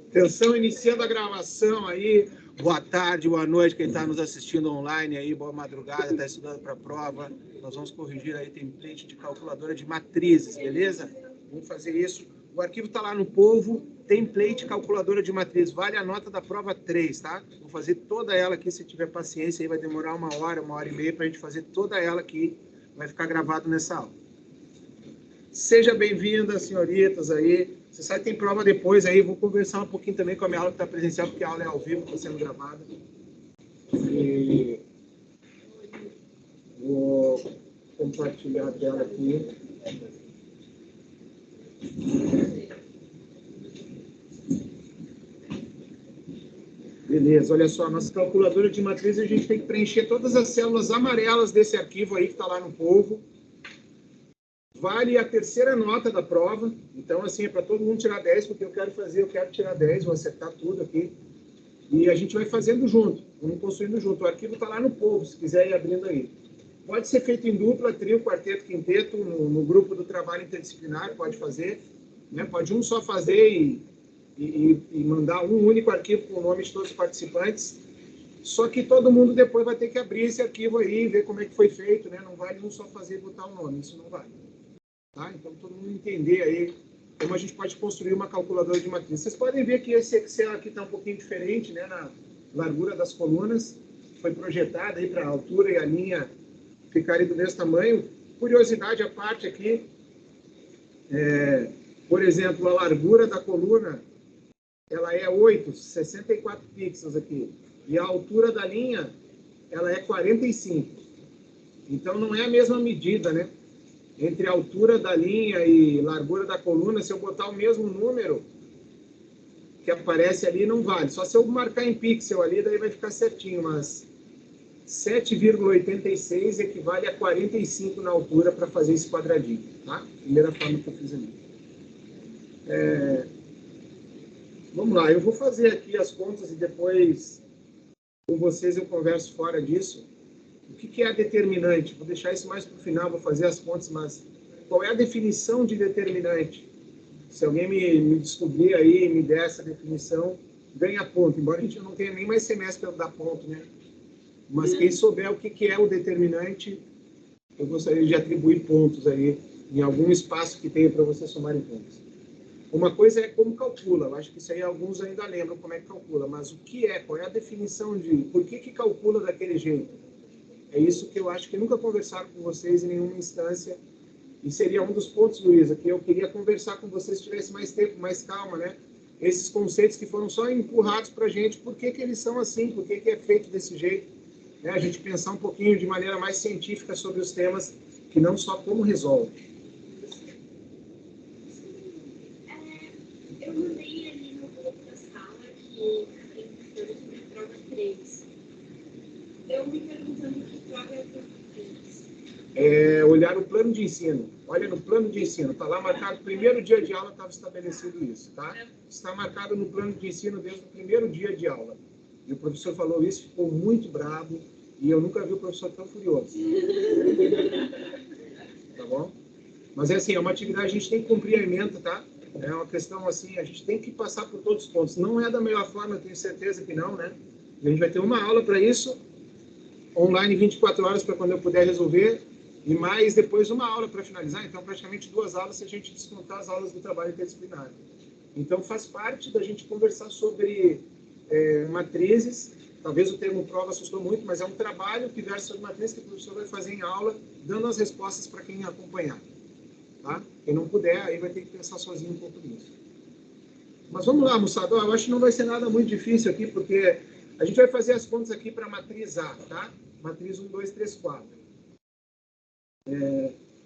Atenção, iniciando a gravação aí. Boa tarde, boa noite, quem está nos assistindo online aí, boa madrugada, está estudando para a prova. Nós vamos corrigir aí template de calculadora de matrizes, beleza? Vamos fazer isso. O arquivo está lá no Polvo, template calculadora de matriz, vale a nota da prova 3, tá? Vou fazer toda ela aqui, se tiver paciência, aí vai demorar uma hora e meia para a gente fazer toda ela aqui, vai ficar gravado nessa aula. Seja bem-vinda, senhoritas aí. Você sabe que tem prova depois aí, vou conversar um pouquinho também com a minha aula que está presencial, porque a aula é ao vivo, está sendo gravada. E vou compartilhar a tela aqui. Beleza, olha só, nossa calculadora de matriz, a gente tem que preencher todas as células amarelas desse arquivo aí que está lá no Polvo. Vale a terceira nota da prova, então assim, é para todo mundo tirar 10, porque eu quero tirar 10, vou acertar tudo aqui. E a gente vai fazendo junto, vamos construindo junto. O arquivo está lá no Polvo, se quiser ir abrindo aí. Pode ser feito em dupla, trio, quarteto, quinteto, no grupo do trabalho interdisciplinar, pode fazer. Né? Pode um só fazer e mandar um único arquivo com o nome de todos os participantes. Só que todo mundo depois vai ter que abrir esse arquivo aí e ver como é que foi feito, né? Não vale um só fazer e botar o nome, isso não vale. Tá? Então, todo mundo entender aí como a gente pode construir uma calculadora de matriz. Vocês podem ver que esse Excel aqui está um pouquinho diferente, né? Na largura das colunas. Foi projetado aí para a altura e a linha ficarem do mesmo tamanho. Curiosidade à parte aqui, por exemplo, a largura da coluna, ela é 64 pixels aqui. E a altura da linha, ela é 45. Então, não é a mesma medida, né? Entre a altura da linha e largura da coluna, se eu botar o mesmo número que aparece ali, não vale. Só se eu marcar em pixel ali, daí vai ficar certinho, mas 7,86 equivale a 45 na altura para fazer esse quadradinho, tá? Primeira forma que eu fiz ali. Vamos lá, eu vou fazer aqui as contas e depois com vocês eu converso fora disso. O que é a determinante? Vou deixar isso mais para o final, vou fazer as contas, mas qual é a definição de determinante? Se alguém me descobrir aí e me der essa definição, ganha ponto. Embora a gente não tenha nem mais semestre para dar ponto, né? Mas quem souber o que é o determinante, eu gostaria de atribuir pontos aí em algum espaço que tenha para você somarem pontos. Uma coisa é como calcula, eu acho que isso aí alguns ainda lembram como é que calcula, mas o que é? Qual é a definição de por que calcula daquele jeito? É isso que eu acho que nunca conversaram com vocês em nenhuma instância. E seria um dos pontos, Luísa, que eu queria conversar com vocês se tivesse mais tempo, mais calma, né? Esses conceitos que foram só empurrados para a gente, por que eles são assim, por que é feito desse jeito. Né? A gente pensar um pouquinho de maneira mais científica sobre os temas, que não só como resolve. Eu mandei ali no grupo da sala que a professora de prova 3. Eu me perguntando que prova é a prova 3. Olhar o plano de ensino. Olha no plano de ensino. Está lá marcado, primeiro dia de aula estava estabelecido isso, tá? Está marcado no plano de ensino desde o primeiro dia de aula. E o professor falou isso, ficou muito bravo, e eu nunca vi o professor tão furioso. Tá bom? Mas é assim, é uma atividade, a gente tem que cumprir a ementa, tá? É uma questão assim, a gente tem que passar por todos os pontos. Não é da melhor forma, eu tenho certeza que não, né? A gente vai ter uma aula para isso, online 24 horas para quando eu puder resolver, e mais depois uma aula para finalizar. Então, praticamente 2 aulas se a gente descontar as aulas do trabalho interdisciplinar. Então, faz parte da gente conversar sobre matrizes. Talvez o termo prova assustou muito, mas é um trabalho que versa sobre matrizes que o professor vai fazer em aula, dando as respostas para quem acompanhar. Tá? Quem não puder, aí vai ter que pensar sozinho um pouco nisso. Mas vamos lá, moçada. Eu acho que não vai ser nada muito difícil aqui, porque a gente vai fazer as contas aqui para a matriz A, tá? Matriz 1, 2, 3, 4.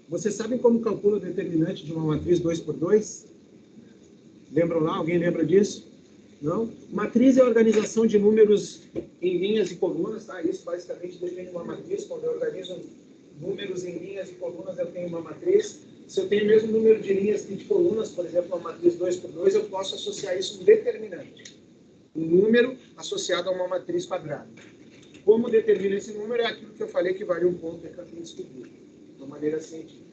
Vocês sabem como calcula o determinante de uma matriz 2 por 2? Lembram lá? Alguém lembra disso? Não? Matriz é a organização de números em linhas e colunas, tá? Isso basicamente define uma matriz. Quando eu organizo números em linhas e colunas, eu tenho uma matriz. Se eu tenho o mesmo número de linhas e de colunas, por exemplo, uma matriz 2 por 2, eu posso associar isso a um determinante. Um número associado a uma matriz quadrada. Como determina esse número é aquilo que eu falei que vale um ponto, é que eu tenho que descobrir, de uma maneira científica.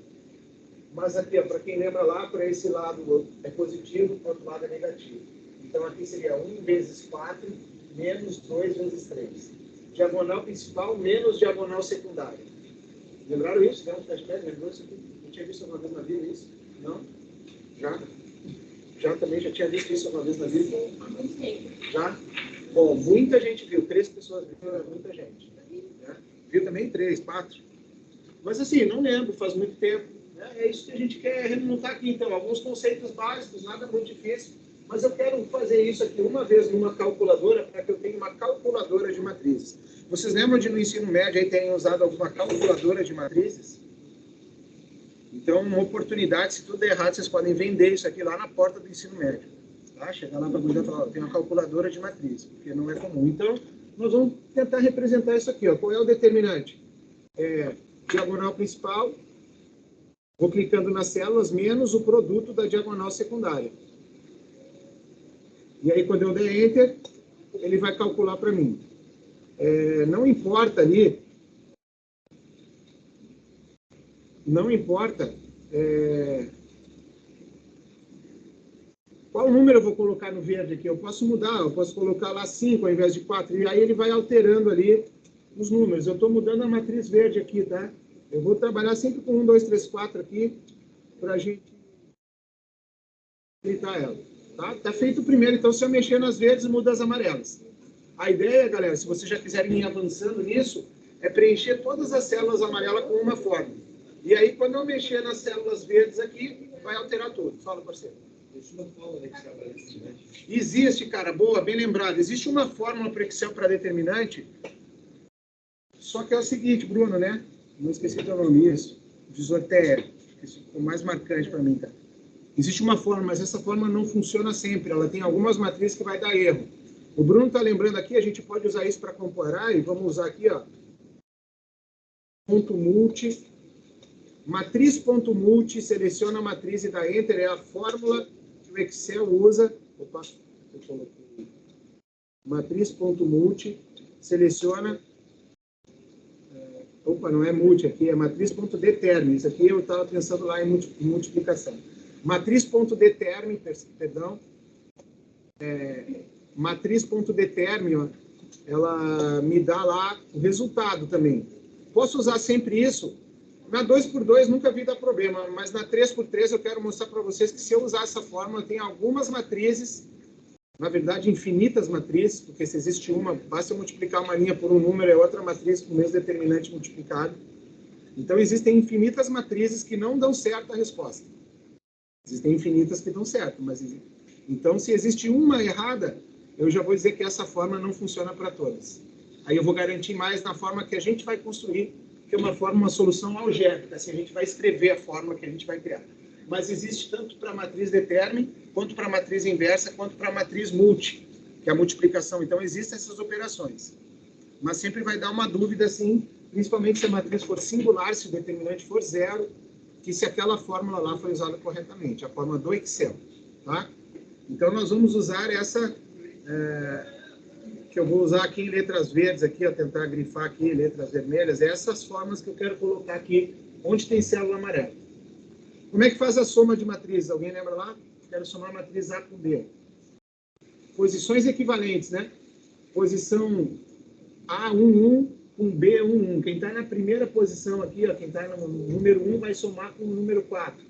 Mas aqui, para quem lembra lá, para esse lado é positivo, para o outro lado é negativo. Então aqui seria 1 vezes 4 menos 2 vezes 3. Diagonal principal menos diagonal secundária. Lembraram isso? Não? Lembrou isso aqui? Eu tinha visto alguma vez na vida isso? Não? Já? Já também já tinha visto isso alguma vez na vida? Já? Bom, muita gente viu. 3 pessoas viram, muita gente. Né? Viu também 3, 4. Mas assim, não lembro, faz muito tempo. Né? É isso que a gente quer remontar aqui. Então, alguns conceitos básicos, nada muito difícil. Mas eu quero fazer isso aqui uma vez numa calculadora, para que eu tenha uma calculadora de matrizes. Vocês lembram de no ensino médio aí terem usado alguma calculadora de matrizes? Então, uma oportunidade, se tudo der errado, vocês podem vender isso aqui lá na porta do ensino médio. Tá? Chegar lá para a e falar, tem uma calculadora de matrizes, porque não é comum. Então, nós vamos tentar representar isso aqui. Ó. Qual é o determinante? Diagonal principal, vou clicando nas células, menos o produto da diagonal secundária. E aí, quando eu der Enter, ele vai calcular para mim. Não importa ali, não importa qual número eu vou colocar no verde aqui. Eu posso mudar, eu posso colocar lá 5 ao invés de 4, e aí ele vai alterando ali os números. Eu estou mudando a matriz verde aqui, tá? Eu vou trabalhar sempre com 1, 2, 3, 4 aqui, para a gente facilitar ela. Tá feito o primeiro, então se eu mexer nas verdes, muda as amarelas. A ideia, galera, se vocês já quiserem ir avançando nisso, é preencher todas as células amarelas com uma fórmula. E aí, quando eu mexer nas células verdes aqui, vai alterar tudo. Fala, parceiro. Existe uma fórmula para Excel para determinante? Existe, cara. Boa, bem lembrado. Existe uma fórmula para Excel para determinante, só que é o seguinte, Bruno, né? Não esqueci teu nome, isso. Visor TR. Isso ficou mais marcante para mim, cara. Existe uma fórmula, mas essa fórmula não funciona sempre. Ela tem algumas matrizes que vai dar erro. O Bruno está lembrando aqui, a gente pode usar isso para comparar, e vamos usar aqui, ó. Ponto multi. Matriz.multi, seleciona a matriz e dá Enter, é a fórmula que o Excel usa. Opa, eu coloquei. Matriz.multi, seleciona. Opa, não é multi aqui, é matriz.determine. Isso aqui eu estava pensando lá em multiplicação. Matriz.determine, perdão. Matriz.determine, ela me dá lá o resultado também. Posso usar sempre isso? Na 2x2 nunca vi dar problema, mas na 3x3 eu quero mostrar para vocês que se eu usar essa fórmula, tem algumas matrizes, na verdade infinitas matrizes, porque se existe uma, basta eu multiplicar uma linha por um número, é outra matriz com o mesmo determinante multiplicado. Então existem infinitas matrizes que não dão certo a resposta. Existem infinitas que dão certo, mas então se existe uma errada, eu já vou dizer que essa fórmula não funciona para todas. Aí eu vou garantir mais na forma que a gente vai construir, que é uma solução algébrica, assim, a gente vai escrever a fórmula que a gente vai criar. Mas existe tanto para a matriz determine, quanto para a matriz inversa, quanto para a matriz multi, que é a multiplicação. Então, existem essas operações. Mas sempre vai dar uma dúvida, assim, principalmente se a matriz for singular, se o determinante for zero, que se aquela fórmula lá foi usada corretamente, a fórmula do Excel, tá? Então, nós vamos usar essa... que eu vou usar aqui em letras verdes, aqui, ó, tentar grifar aqui letras vermelhas, essas formas que eu quero colocar aqui, onde tem célula amarela. Como é que faz a soma de matrizes? Alguém lembra lá? Quero somar a matriz A com B. Posições equivalentes, né? Posição A11 com B11. Quem está na primeira posição aqui, ó, quem está no número 1 vai somar com o número 4.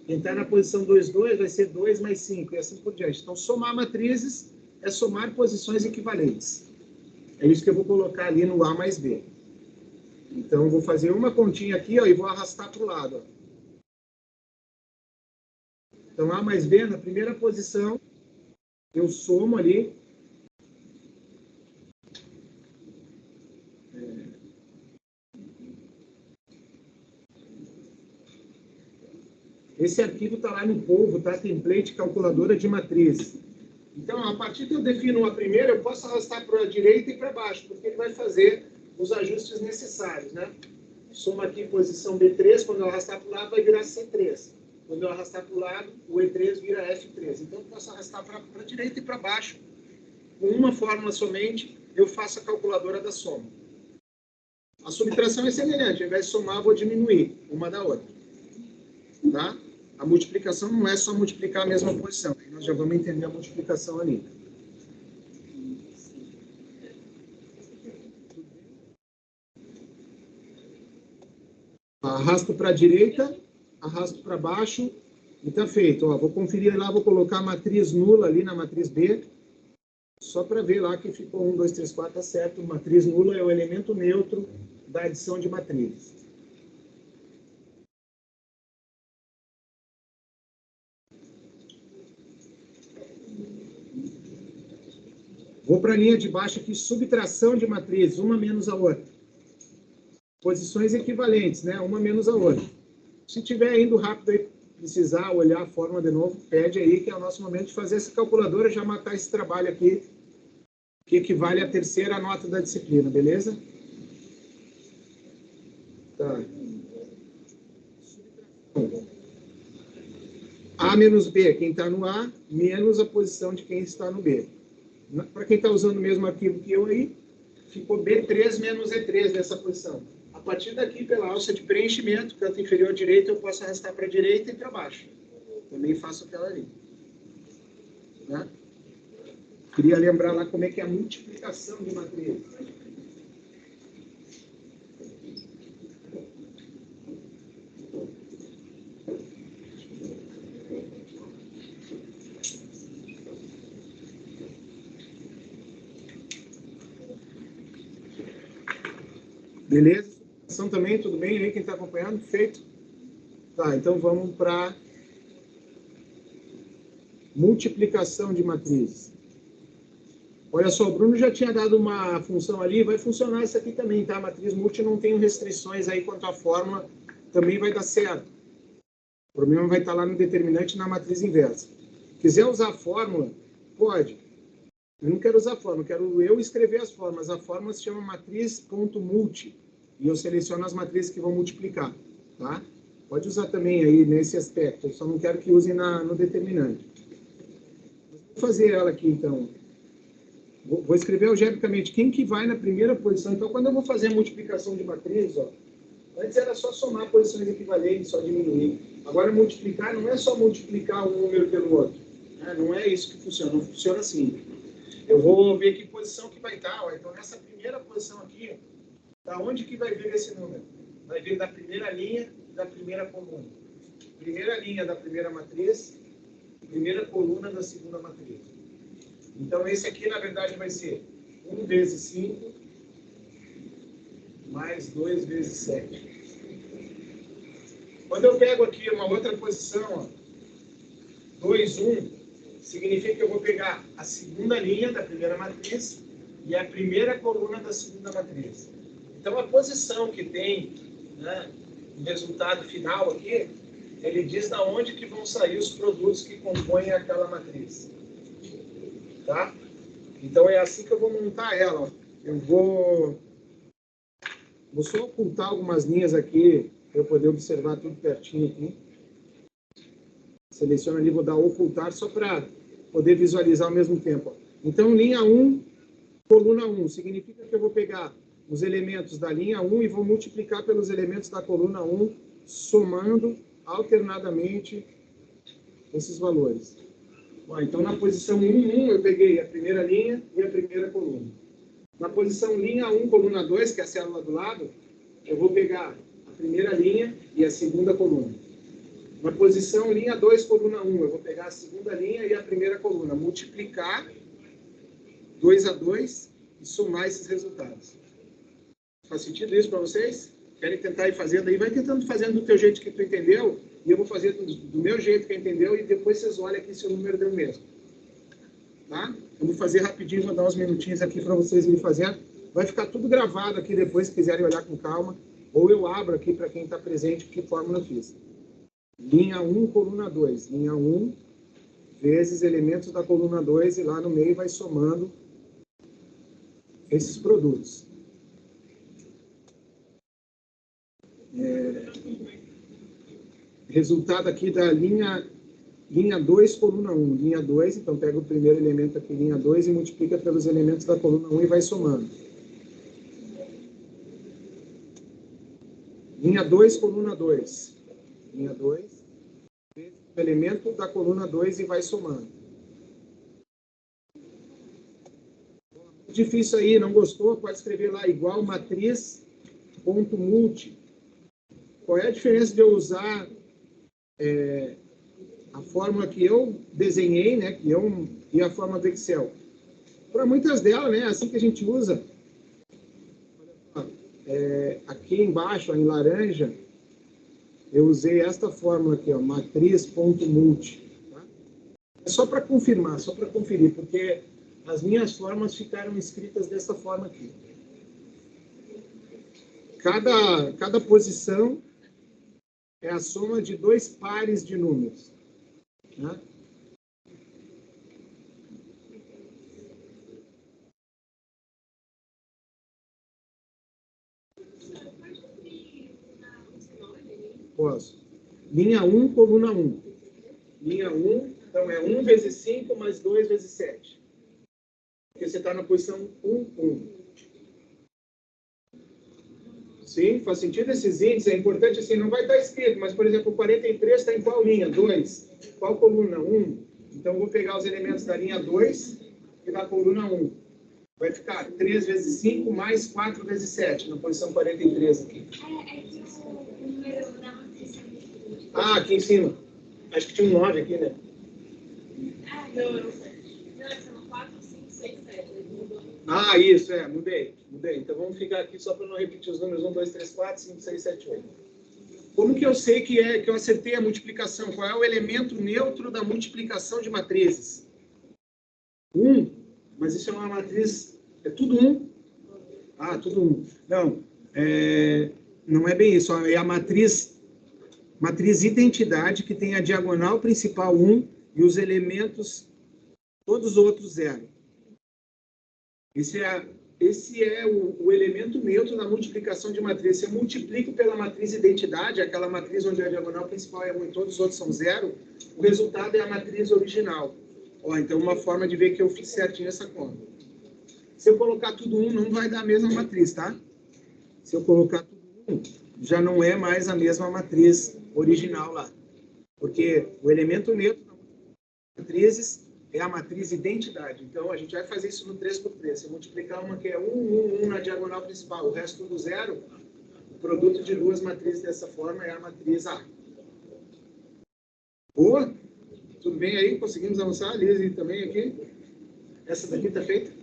Quem está na posição 2,2 vai ser 2 mais 5, e assim por diante. Então, somar matrizes é somar posições equivalentes. É isso que eu vou colocar ali no A mais B. Então, eu vou fazer uma continha aqui, ó, e vou arrastar para o lado. Ó. Então, A mais B, na primeira posição, eu somo ali. Esse arquivo está lá no polvo, tá? Template calculadora de matrizes. Então, a partir que eu defino a primeira, eu posso arrastar para a direita e para baixo, porque ele vai fazer os ajustes necessários, né? Soma aqui posição B3, quando eu arrastar para o lado, vai virar C3. Quando eu arrastar para o lado, o E3 vira F3. Então, eu posso arrastar para a direita e para baixo. Com uma fórmula somente, eu faço a calculadora da soma. A subtração é semelhante. Ao invés de somar, eu vou diminuir uma da outra. Tá? A multiplicação não é só multiplicar a mesma posição. Aí nós já vamos entender a multiplicação ali. Arrasto para a direita, arrasto para baixo e tá feito. Ó, vou conferir lá, vou colocar a matriz nula ali na matriz B, só para ver lá que ficou 1, 2, 3, 4, tá certo. Matriz nula é o elemento neutro da adição de matrizes. Vou para a linha de baixo aqui, subtração de matrizes, uma menos a outra. Posições equivalentes, né? Uma menos a outra. Se tiver indo rápido aí, precisar olhar a fórmula de novo, pede aí, que é o nosso momento de fazer essa calculadora, já matar esse trabalho aqui, que equivale à terceira nota da disciplina, beleza? Tá. A menos B, quem está no A, menos a posição de quem está no B. Para quem está usando o mesmo arquivo que eu aí, ficou B3 menos E3 nessa posição. A partir daqui, pela alça de preenchimento, canto inferior direito, eu posso arrastar para a direita e para baixo. Também faço aquela ali. Né? Queria lembrar lá como é que é a multiplicação de matrizes. Beleza? São também, tudo bem aí? Quem está acompanhando? Feito? Tá, então vamos para multiplicação de matrizes. Olha só, o Bruno já tinha dado uma função ali, vai funcionar isso aqui também, tá? A matriz multi não tem restrições aí quanto à fórmula, também vai dar certo. O problema vai estar lá no determinante na matriz inversa. Quiser usar a fórmula, pode. Eu não quero usar a fórmula, quero eu escrever as fórmulas. A fórmula se chama matriz.multi. E eu seleciono as matrizes que vão multiplicar, tá? Pode usar também aí nesse aspecto, eu só não quero que use no determinante. Vou fazer ela aqui, então. Vou escrever algebricamente quem que vai na primeira posição. Então, quando eu vou fazer a multiplicação de matrizes, ó, antes era só somar posições equivalentes, só diminuir. Agora, multiplicar não é só multiplicar um número pelo outro. Né? Não é isso que funciona, não funciona assim. Eu vou ver que posição que vai estar. Ó. Então, nessa primeira posição aqui, da onde que vai vir esse número? Vai vir da primeira linha da primeira coluna. Primeira linha da primeira matriz, primeira coluna da segunda matriz. Então, esse aqui, na verdade, vai ser 1 vezes 5 mais 2 vezes 7. Quando eu pego aqui uma outra posição, 2, 1, significa que eu vou pegar a segunda linha da primeira matriz e a primeira coluna da segunda matriz. Então, a posição que tem, né, o resultado final aqui, ele diz da onde que vão sair os produtos que compõem aquela matriz. Tá? Então, é assim que eu vou montar ela. Ó. Eu vou só ocultar algumas linhas aqui, para eu poder observar tudo pertinho aqui. Seleciono ali, vou dar ocultar, só para poder visualizar ao mesmo tempo. Ó. Então, linha 1, coluna 1, significa que eu vou pegar os elementos da linha 1 e vou multiplicar pelos elementos da coluna 1, somando alternadamente esses valores. Ó, então, na posição 1, 1, eu peguei a primeira linha e a primeira coluna. Na posição linha 1, coluna 2, que é a célula do lado, eu vou pegar a primeira linha e a segunda coluna. Na posição linha 2, coluna 1, eu vou pegar a segunda linha e a primeira coluna, multiplicar 2 a 2 e somar esses resultados. Faz sentido isso para vocês? Querem tentar ir fazendo aí? Vai tentando fazendo do teu jeito que tu entendeu, e eu vou fazer do meu jeito que entendeu, e depois vocês olham aqui se o número deu mesmo. Tá? Eu vou fazer rapidinho, vou dar uns minutinhos aqui para vocês irem fazendo. Vai ficar tudo gravado aqui depois, se quiserem olhar com calma, ou eu abro aqui para quem está presente que fórmula eu fiz. Linha 1, coluna 2. Linha 1 vezes elementos da coluna 2, e lá no meio vai somando esses produtos. Resultado aqui da linha 2, coluna 1. Linha 2, então pega o primeiro elemento aqui, linha 2, e multiplica pelos elementos da coluna 1 e vai somando. Linha 2, coluna 2. Linha 2 o elemento da coluna 2 e vai somando. Difícil aí, não gostou? Pode escrever lá, igual matriz ponto multi. Qual é a diferença de eu usar a fórmula que eu desenhei, né, e a fórmula do Excel? Para muitas delas, né, assim que a gente usa. Aqui embaixo, em laranja, eu usei esta fórmula aqui, ó, matriz.multi. Tá? É só para confirmar, só para conferir, porque as minhas fórmulas ficaram escritas dessa forma aqui. Cada posição é a soma de 2 pares de números. Tá? Posso. Linha 1, coluna 1. Linha 1, então é 1 vezes 5 mais 2 vezes 7. Porque você está na posição 1, 1. Sim, faz sentido esses índices? É importante assim, não vai estar escrito, mas, por exemplo, o 43 está em qual linha? 2. Qual coluna? 1. Então, eu vou pegar os elementos da linha 2 e da coluna 1. Vai ficar 3 vezes 5 mais 4 vezes 7, na posição 43 aqui. É que o número da matriz. Ah, aqui em cima. Acho que tinha um 9 aqui, né? Não, são 4, 5, 6, 7. Ah, isso, mudei. Então vamos ficar aqui só para não repetir os números 1, 2, 3, 4, 5, 6, 7, 8. Como que eu sei que eu acertei a multiplicação? Qual é o elemento neutro da multiplicação de matrizes? 1. Mas isso é uma matriz... É tudo 1? Ah, tudo 1. Não, não é bem isso. É a matriz identidade, que tem a diagonal principal 1 e os elementos, todos os outros 0. Esse é o elemento neutro na multiplicação de matriz. Se eu multiplico pela matriz identidade, aquela matriz onde a diagonal principal é 1 e todos os outros são 0, o resultado é a matriz original. Então, uma forma de ver que eu fiz certinho essa conta. Se eu colocar tudo 1, não vai dar a mesma matriz, tá? Se eu colocar tudo 1, já não é mais a mesma matriz original lá. Porque o elemento neutro das matrizes é a matriz identidade. Então, a gente vai fazer isso no 3×3. Se eu multiplicar uma que é 1, 1, 1 na diagonal principal, o resto tudo 0, o produto de duas matrizes dessa forma é a matriz A. Boa? Tudo bem aí? Conseguimos avançar? Liz também aqui? Essa daqui está feita?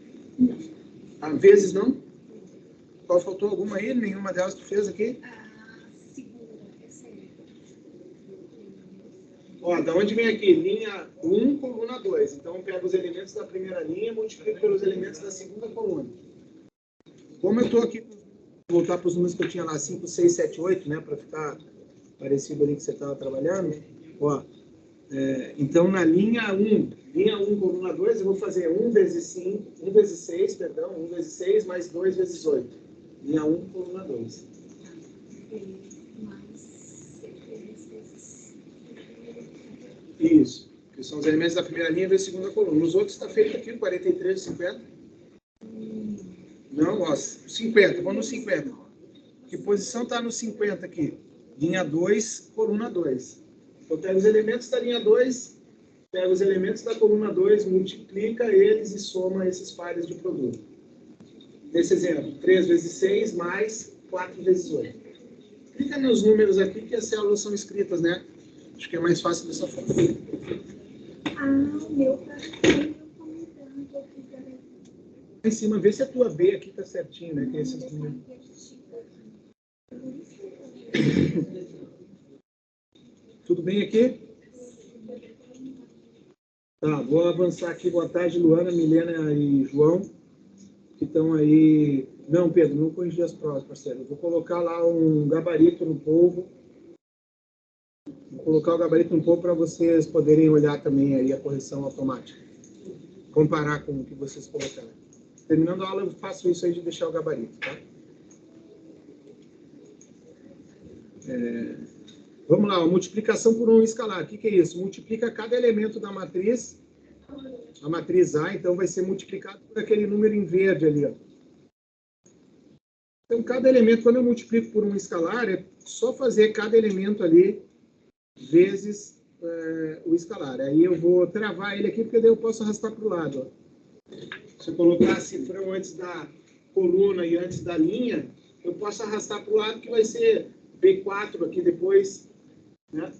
Vezes não? Qual faltou alguma aí? Nenhuma delas tu fez aqui? Da onde vem aqui? Linha 1, coluna 2. Então, eu pego os elementos da primeira linha e multiplico pelos elementos da segunda coluna. Como eu estou aqui, vou voltar para os números que eu tinha lá, 5, 6, 7, 8, né? Para ficar parecido ali que você estava trabalhando. Então, na linha 1, coluna 2, eu vou fazer 1 vezes 6, 1 vezes 6 mais 2 vezes 8. Linha 1, coluna 2. Isso, que são os elementos da primeira linha vezes segunda coluna. Os outros está feito aqui, 43 e 50. Não, 50, vamos no 50. Que posição está no 50 aqui? Linha 2, coluna 2. Então, pega os elementos da linha 2, pega os elementos da coluna 2, multiplica eles e soma esses pares de produto. Nesse exemplo, 3 vezes 6 mais 4 vezes 8. Clica nos números aqui que as células são escritas, né? Acho que é mais fácil dessa forma. O meu pratinho comentando aqui. Em cima, vê se a tua B aqui tá certinho, né? Que é esses números. Tudo bem aqui? Tá, vou avançar aqui. Boa tarde, Luana, Milena e João, que estão aí. Não, Pedro, não corrigi as provas, parceiro. Eu vou colocar lá um gabarito no polvo. Vou colocar o gabarito no polvo para vocês poderem olhar também aí a correção automática. Comparar com o que vocês colocaram. Terminando a aula, eu faço isso aí de deixar o gabarito, tá? Vamos lá, multiplicação por um escalar. O que é isso? Multiplica cada elemento da matriz, a matriz A, então vai ser multiplicado por aquele número em verde ali, ó. Então, cada elemento, quando eu multiplico por um escalar, é só fazer cada elemento ali vezes o escalar. Aí eu vou travar ele aqui, porque daí eu posso arrastar para o lado. Ó. Se eu colocar cifrão antes da coluna e antes da linha, eu posso arrastar para o lado, que vai ser B4 aqui depois, né?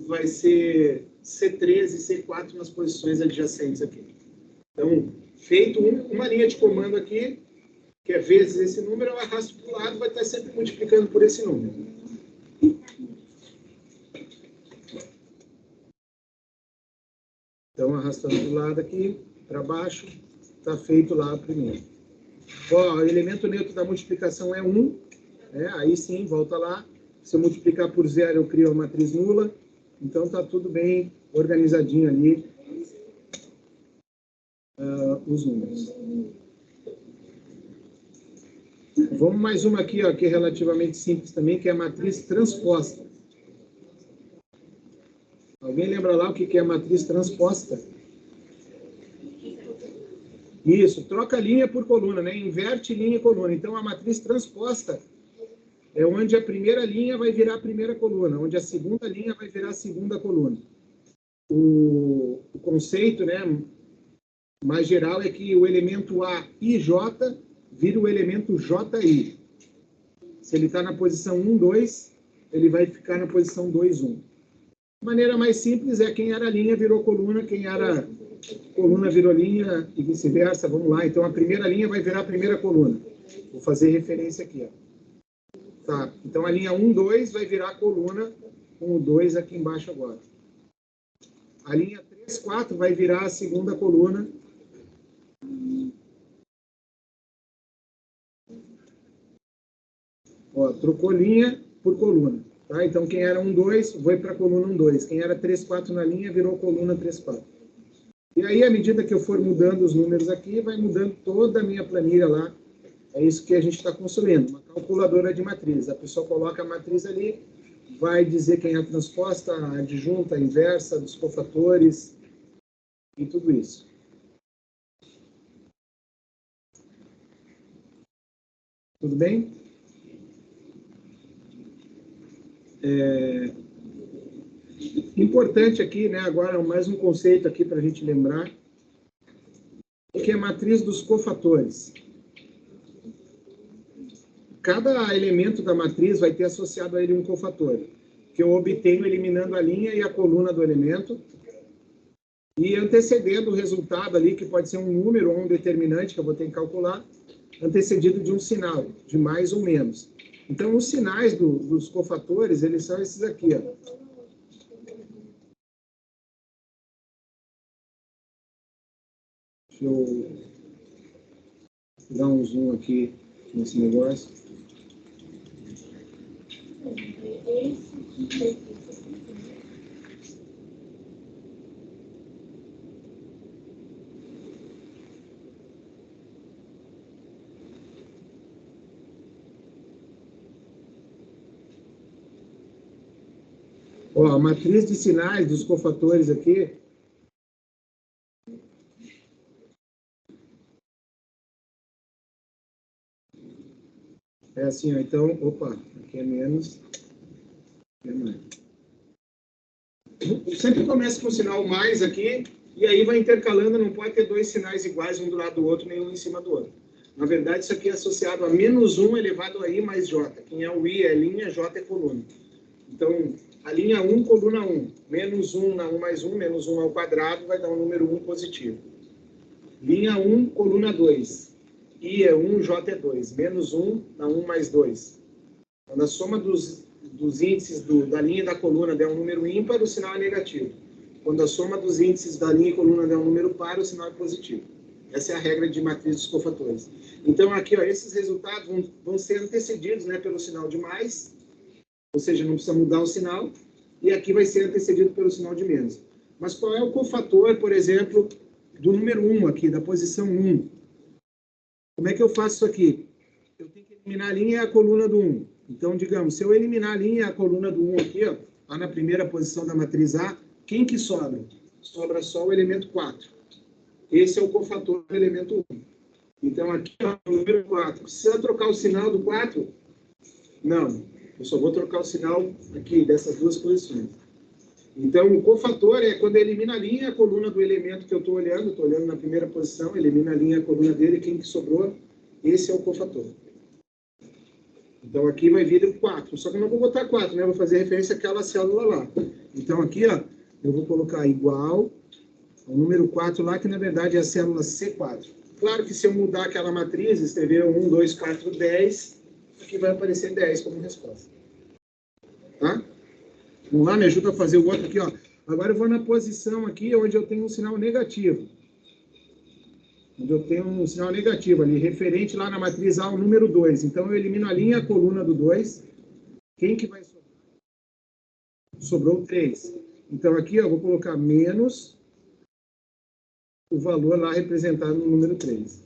Vai ser C13 e C4 nas posições adjacentes aqui. Então, feito uma linha de comando aqui, que é vezes esse número, eu arrasto para o lado, vai estar sempre multiplicando por esse número. Então, arrastando do lado aqui, para baixo, está feito lá o primeiro. Ó, o elemento neutro da multiplicação é 1, né? Aí sim, volta lá. Se eu multiplicar por 0, eu crio a matriz nula. Então, está tudo bem organizadinho ali, os números. Vamos mais uma aqui, ó, que é relativamente simples também, que é a matriz transposta. Alguém lembra lá o que é a matriz transposta? Isso, troca linha por coluna, né? Inverte linha e coluna. Então, a matriz transposta é onde a primeira linha vai virar a primeira coluna, onde a segunda linha vai virar a segunda coluna. O conceito, né, mais geral é que o elemento A e J vira o elemento JI. Se ele está na posição 1, 2, ele vai ficar na posição 2, 1. A maneira mais simples é quem era linha virou coluna, quem era coluna virou linha e vice-versa. Vamos lá, então a primeira linha vai virar a primeira coluna. Vou fazer referência aqui, ó. Tá, então a linha 1, 2 vai virar a coluna com o 2 aqui embaixo agora. A linha 3, 4 vai virar a segunda coluna. Ó, trocou linha por coluna. Tá? Então quem era 1, 2 foi para a coluna 1, 2. Quem era 3, 4 na linha virou coluna 3, 4. E aí, à medida que eu for mudando os números aqui, vai mudando toda a minha planilha lá. É isso que a gente está construindo, uma calculadora de matriz. A pessoa coloca a matriz ali, vai dizer quem é a transposta, a adjunta, a inversa, dos cofatores e tudo isso. Tudo bem? Importante aqui, né, agora mais um conceito aqui para a gente lembrar, que é a matriz dos cofatores. Cada elemento da matriz vai ter associado a ele um cofator, que eu obtenho eliminando a linha e a coluna do elemento e antecedendo o resultado ali, que pode ser um número ou um determinante que eu vou ter que calcular, antecedido de um sinal, de mais ou menos. Então, os sinais dos cofatores, eles são esses aqui, ó. Deixa eu dar um zoom aqui nesse negócio. Ó, a matriz de sinais dos cofatores aqui é assim, ó. Então, opa, aqui é menos, aqui é mais. Sempre começa com o sinal mais aqui, e aí vai intercalando, não pode ter dois sinais iguais um do lado do outro, nem um em cima do outro. Na verdade, isso aqui é associado a menos 1 elevado a I mais J. Quem é o I é linha, J é coluna. Então, a linha 1, coluna 1. Menos 1 na 1 mais 1, menos 1 ao quadrado, vai dar um número 1 positivo. Linha 1, coluna 2. I é 1, J é 2. Menos 1 na 1 mais 2. Quando a soma dos índices da linha e da coluna der um número ímpar, o sinal é negativo. Quando a soma dos índices da linha e coluna der um número par, o sinal é positivo. Essa é a regra de matriz dos cofatores. Então, aqui, ó, esses resultados vão ser antecedidos, né, pelo sinal de mais, ou seja, não precisa mudar o sinal, e aqui vai ser antecedido pelo sinal de menos. Mas qual é o cofator, por exemplo, do número 1 aqui, da posição 1? Como é que eu faço isso aqui? Eu tenho que eliminar a linha e a coluna do 1. Então, digamos, se eu eliminar a linha e a coluna do 1 aqui, ó, lá na primeira posição da matriz A, quem que sobra? Sobra só o elemento 4. Esse é o cofator do elemento 1. Então, aqui, ó, o número 4. Precisa trocar o sinal do 4? Não. Eu só vou trocar o sinal aqui, dessas duas posições. Então, o cofator é quando elimina a linha e a coluna do elemento que eu estou olhando na primeira posição, elimina a linha e a coluna dele, quem que sobrou, esse é o cofator. Então, aqui vai vir 4, só que eu não vou botar 4, né? Eu vou fazer referência àquela célula lá. Então, aqui, ó, eu vou colocar igual ao número 4 lá, que na verdade é a célula C4. Claro que se eu mudar aquela matriz, escrever 1, 2, 4, 10, aqui vai aparecer 10 como resposta. Tá? Vamos lá, me ajuda a fazer o outro aqui, ó. Agora eu vou na posição aqui onde eu tenho um sinal negativo. Onde eu tenho um sinal negativo ali, referente lá na matriz A, o número 2. Então eu elimino a linha e a coluna do 2. Quem que vai sobrar? Sobrou 3. Então aqui eu vou colocar menos o valor lá representado no número 3.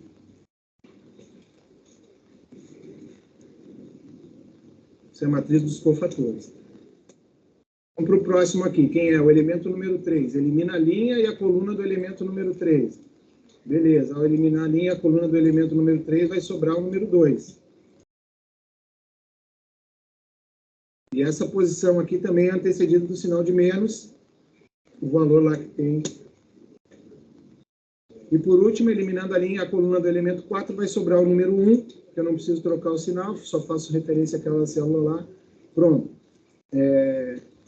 Isso é a matriz dos cofatores. Vamos para o próximo aqui. Quem é? O elemento número 3. Elimina a linha e a coluna do elemento número 3. Beleza. Ao eliminar a linha e a coluna do elemento número 3, vai sobrar o número 2. E essa posição aqui também é antecedida do sinal de menos, o valor lá que tem. E por último, eliminando a linha e a coluna do elemento 4, vai sobrar o número 1, que eu não preciso trocar o sinal, só faço referência àquela célula lá. Pronto.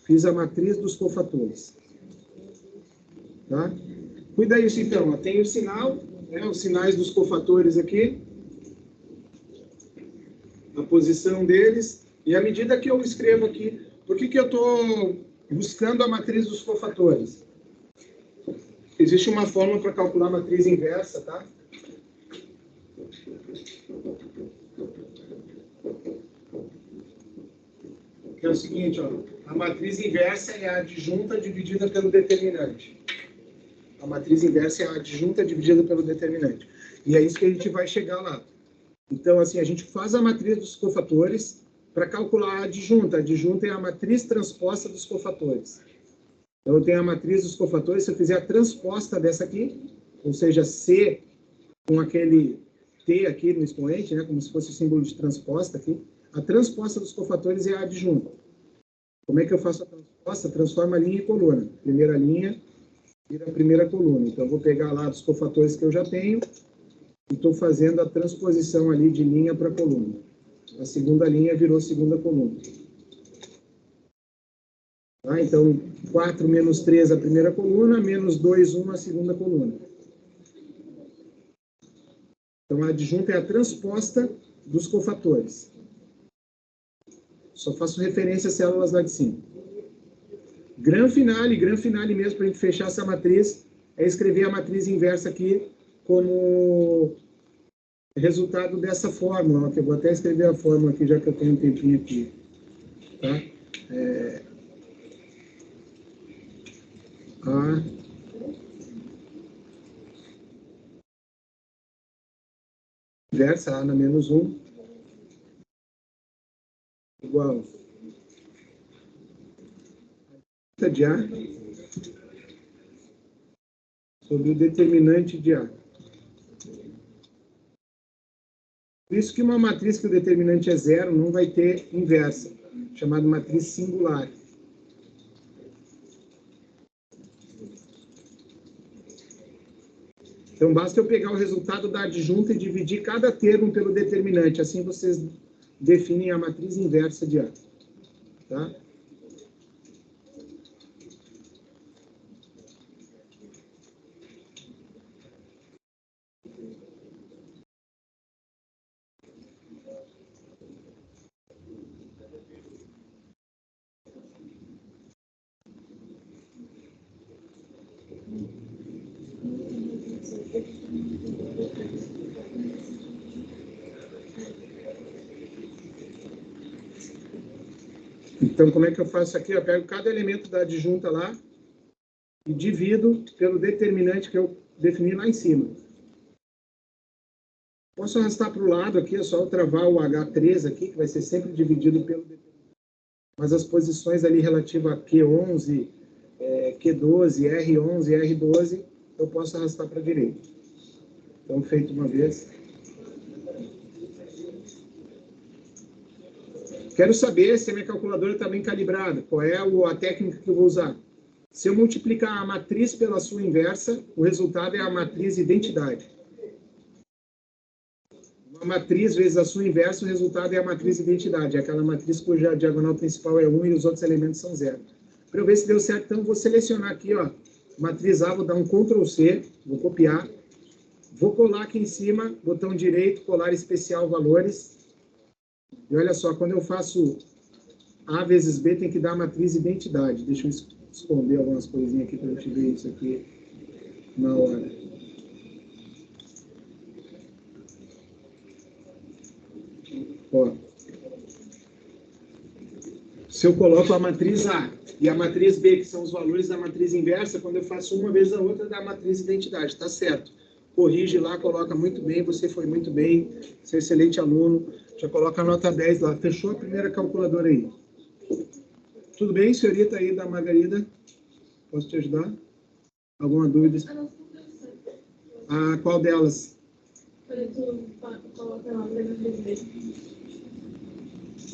Fiz a matriz dos cofatores. Tá? Cuida isso então. Ó. Tem o sinal, né, os sinais dos cofatores aqui, a posição deles, e à medida que eu escrevo aqui, por que eu estou buscando a matriz dos cofatores? Existe uma fórmula para calcular a matriz inversa, tá? Que é o seguinte, ó, a matriz inversa é a adjunta dividida pelo determinante. A matriz inversa é a adjunta dividida pelo determinante. E é isso que a gente vai chegar lá. Então, assim, a gente faz a matriz dos cofatores para calcular a adjunta. A adjunta é a matriz transposta dos cofatores. Então, eu tenho a matriz dos cofatores, se eu fizer a transposta dessa aqui, ou seja, C com aquele T aqui no expoente, né, como se fosse o símbolo de transposta aqui, a transposta dos cofatores é a adjunta. Como é que eu faço a transposta? Transforma a linha em coluna. Primeira linha vira a primeira coluna. Então, eu vou pegar lá dos cofatores que eu já tenho e estou fazendo a transposição ali de linha para coluna. A segunda linha virou segunda coluna. Tá? Então, 4 menos 3 a primeira coluna, menos 2, 1 a segunda coluna. Então, a adjunta é a transposta dos cofatores. Só faço referência às células lá de cima. Gran finale mesmo, para a gente fechar essa matriz, é escrever a matriz inversa aqui como resultado dessa fórmula. Que eu vou até escrever a fórmula aqui, já que eu tenho um tempinho aqui. Tá? A inversa, A na menos 1, igual a de A sobre o determinante de A. Por isso que uma matriz que o determinante é 0 não vai ter inversa, chamada matriz singular. Então, basta eu pegar o resultado da adjunta e dividir cada termo pelo determinante. Assim, vocês definem a matriz inversa de A. Tá? Então, como é que eu faço aqui? Eu pego cada elemento da adjunta lá e divido pelo determinante que eu defini lá em cima. Posso arrastar para o lado aqui, é só eu travar o H3 aqui, que vai ser sempre dividido pelo determinante. Mas as posições ali relativas a Q11, Q12, R11, R12, eu posso arrastar para a direita. Então, feito uma vez. Quero saber se a minha calculadora está bem calibrada. Qual é a técnica que eu vou usar? Se eu multiplicar a matriz pela sua inversa, o resultado é a matriz identidade. Uma matriz vezes a sua inversa, o resultado é a matriz identidade. É aquela matriz cuja diagonal principal é 1 e os outros elementos são 0. Para eu ver se deu certo, então, vou selecionar aqui, ó, matriz A, vou dar um Ctrl C, vou copiar. Vou colar aqui em cima, botão direito, colar especial valores. E olha só, quando eu faço A vezes B, tem que dar a matriz identidade. Deixa eu esconder algumas coisinhas aqui para eu te ver isso aqui na hora. Ó. Se eu coloco a matriz A e a matriz B, que são os valores da matriz inversa, quando eu faço uma vez a outra, dá a matriz identidade. Tá certo. Corrige lá, coloca muito bem, você foi muito bem, você é excelente aluno. Já coloca a nota 10 lá. Fechou a primeira calculadora aí. Tudo bem, senhorita aí da Margarida? Posso te ajudar? Alguma dúvida? Ah, qual delas?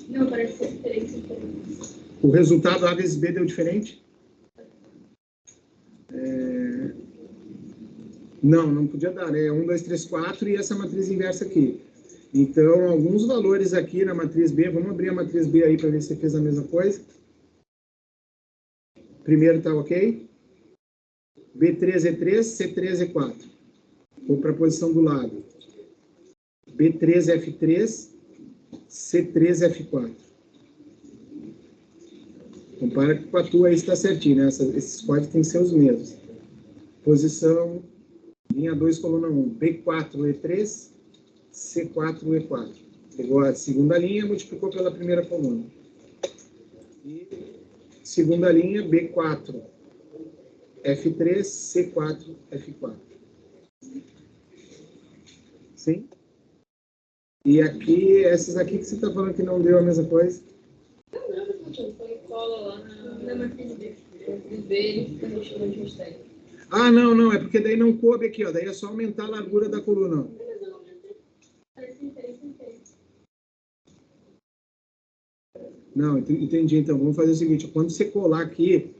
Não, parece ser diferente. O resultado A vezes B deu diferente? Não podia dar, né? 1, 2, 3, 4 e essa matriz inversa aqui. Então, alguns valores aqui na matriz B, vamos abrir a matriz B aí para ver se você fez a mesma coisa. Primeiro tá ok? B3 é 3, C3 é 4. Vou para a posição do lado. B3 é F3, C3 é F4. Compara com a tua aí está certinho, né? Esses códigos têm que ser os mesmos. Posição, linha 2, coluna 1. B4 E3, C4 E4. Pegou a segunda linha, multiplicou pela primeira coluna. E segunda linha, B4 F3, C4 F4. Sim? E aqui, essas aqui que você está falando que não deu a mesma coisa? Põe cola lá na matriz B. Ele fica mexendo onde hashtag. Ah, não, é porque daí não coube aqui, ó. Daí é só aumentar a largura da coluna, ó. Não, entendi. Então, vamos fazer o seguinte. Quando você colar aqui,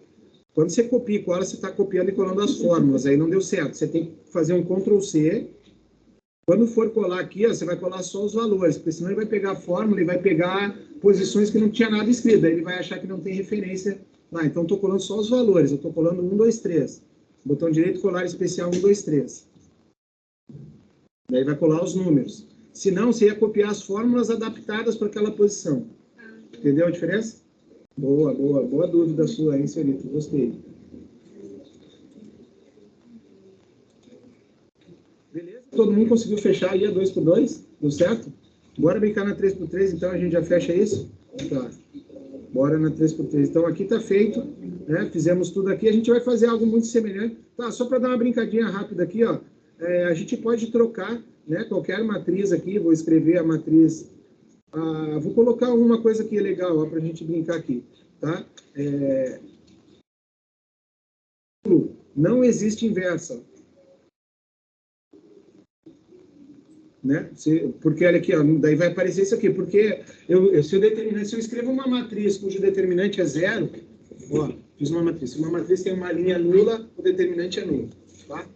quando você copia e cola, você está copiando e colando as fórmulas. Aí não deu certo. Você tem que fazer um Ctrl C. Quando for colar aqui, ó, você vai colar só os valores, porque senão ele vai pegar a fórmula e vai pegar posições que não tinha nada escrito. Aí ele vai achar que não tem referência lá. Então, estou colando só os valores. Eu estou colando 1, 2, 3. Botão direito, colar especial 1, 2, 3. Daí vai colar os números. Se não, você ia copiar as fórmulas adaptadas para aquela posição. Entendeu a diferença? Boa dúvida sua, hein, senhorita? Gostei. Beleza? Todo mundo conseguiu fechar aí a 2x2? Deu certo? Bora brincar na 3x3, então a gente já fecha isso? Tá. Bora na 3x3. Então aqui tá feito, né? Fizemos tudo aqui. A gente vai fazer algo muito semelhante. Tá, só para dar uma brincadinha rápida aqui, ó. A gente pode trocar, né? Qualquer matriz aqui. Vou escrever a matriz. Vou colocar uma coisa aqui legal, para a gente brincar aqui, tá? Não existe inversa. Né? Porque, olha aqui, ó, daí vai aparecer isso aqui, porque se eu escrevo uma matriz cujo determinante é 0, ó, fiz uma matriz. Se uma matriz tem uma linha nula, o determinante é nulo, tá?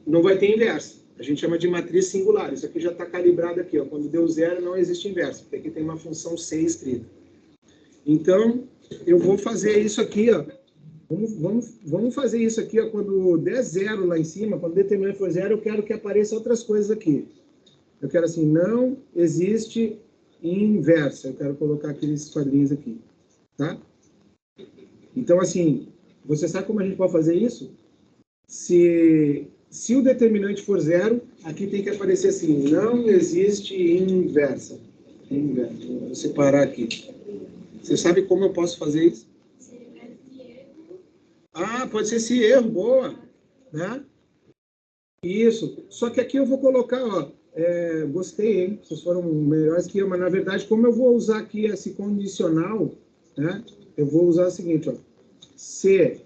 Não vai ter inversa. A gente chama de matriz singular. Isso aqui já está calibrado aqui, ó. Quando deu 0, não existe inversa, porque aqui tem uma função C escrita. Então, eu vou fazer isso aqui, ó. Vamos fazer isso aqui, ó, quando der 0 lá em cima, quando o determinante for 0, eu quero que apareça outras coisas aqui. Eu quero assim, não existe inversa. Eu quero colocar aqui nesses quadrinhos aqui, tá? Então, assim, você sabe como a gente pode fazer isso? Se o determinante for 0, aqui tem que aparecer assim, não existe inversa. Vou separar aqui. Você sabe como eu posso fazer isso? Pode ser esse erro, boa, né? Isso. Só que aqui eu vou colocar, ó, gostei, hein? Vocês foram melhores que eu, mas na verdade, como eu vou usar aqui esse condicional, né? Eu vou usar o seguinte, ó. Se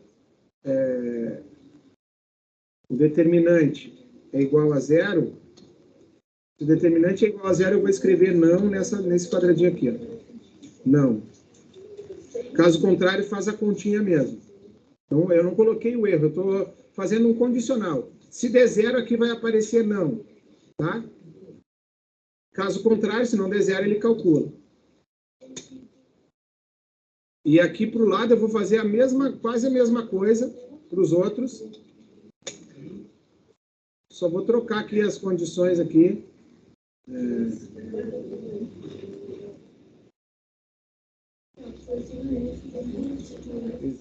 o determinante é igual a 0, se o determinante é igual a 0, eu vou escrever não nesse quadradinho aqui, ó. Não. Caso contrário, faz a continha mesmo. Então, eu não coloquei o erro, eu estou fazendo um condicional. Se der 0, aqui vai aparecer não, tá? Caso contrário, se não der 0, ele calcula. E aqui para o lado eu vou fazer quase a mesma coisa para os outros. Só vou trocar aqui as condições aqui.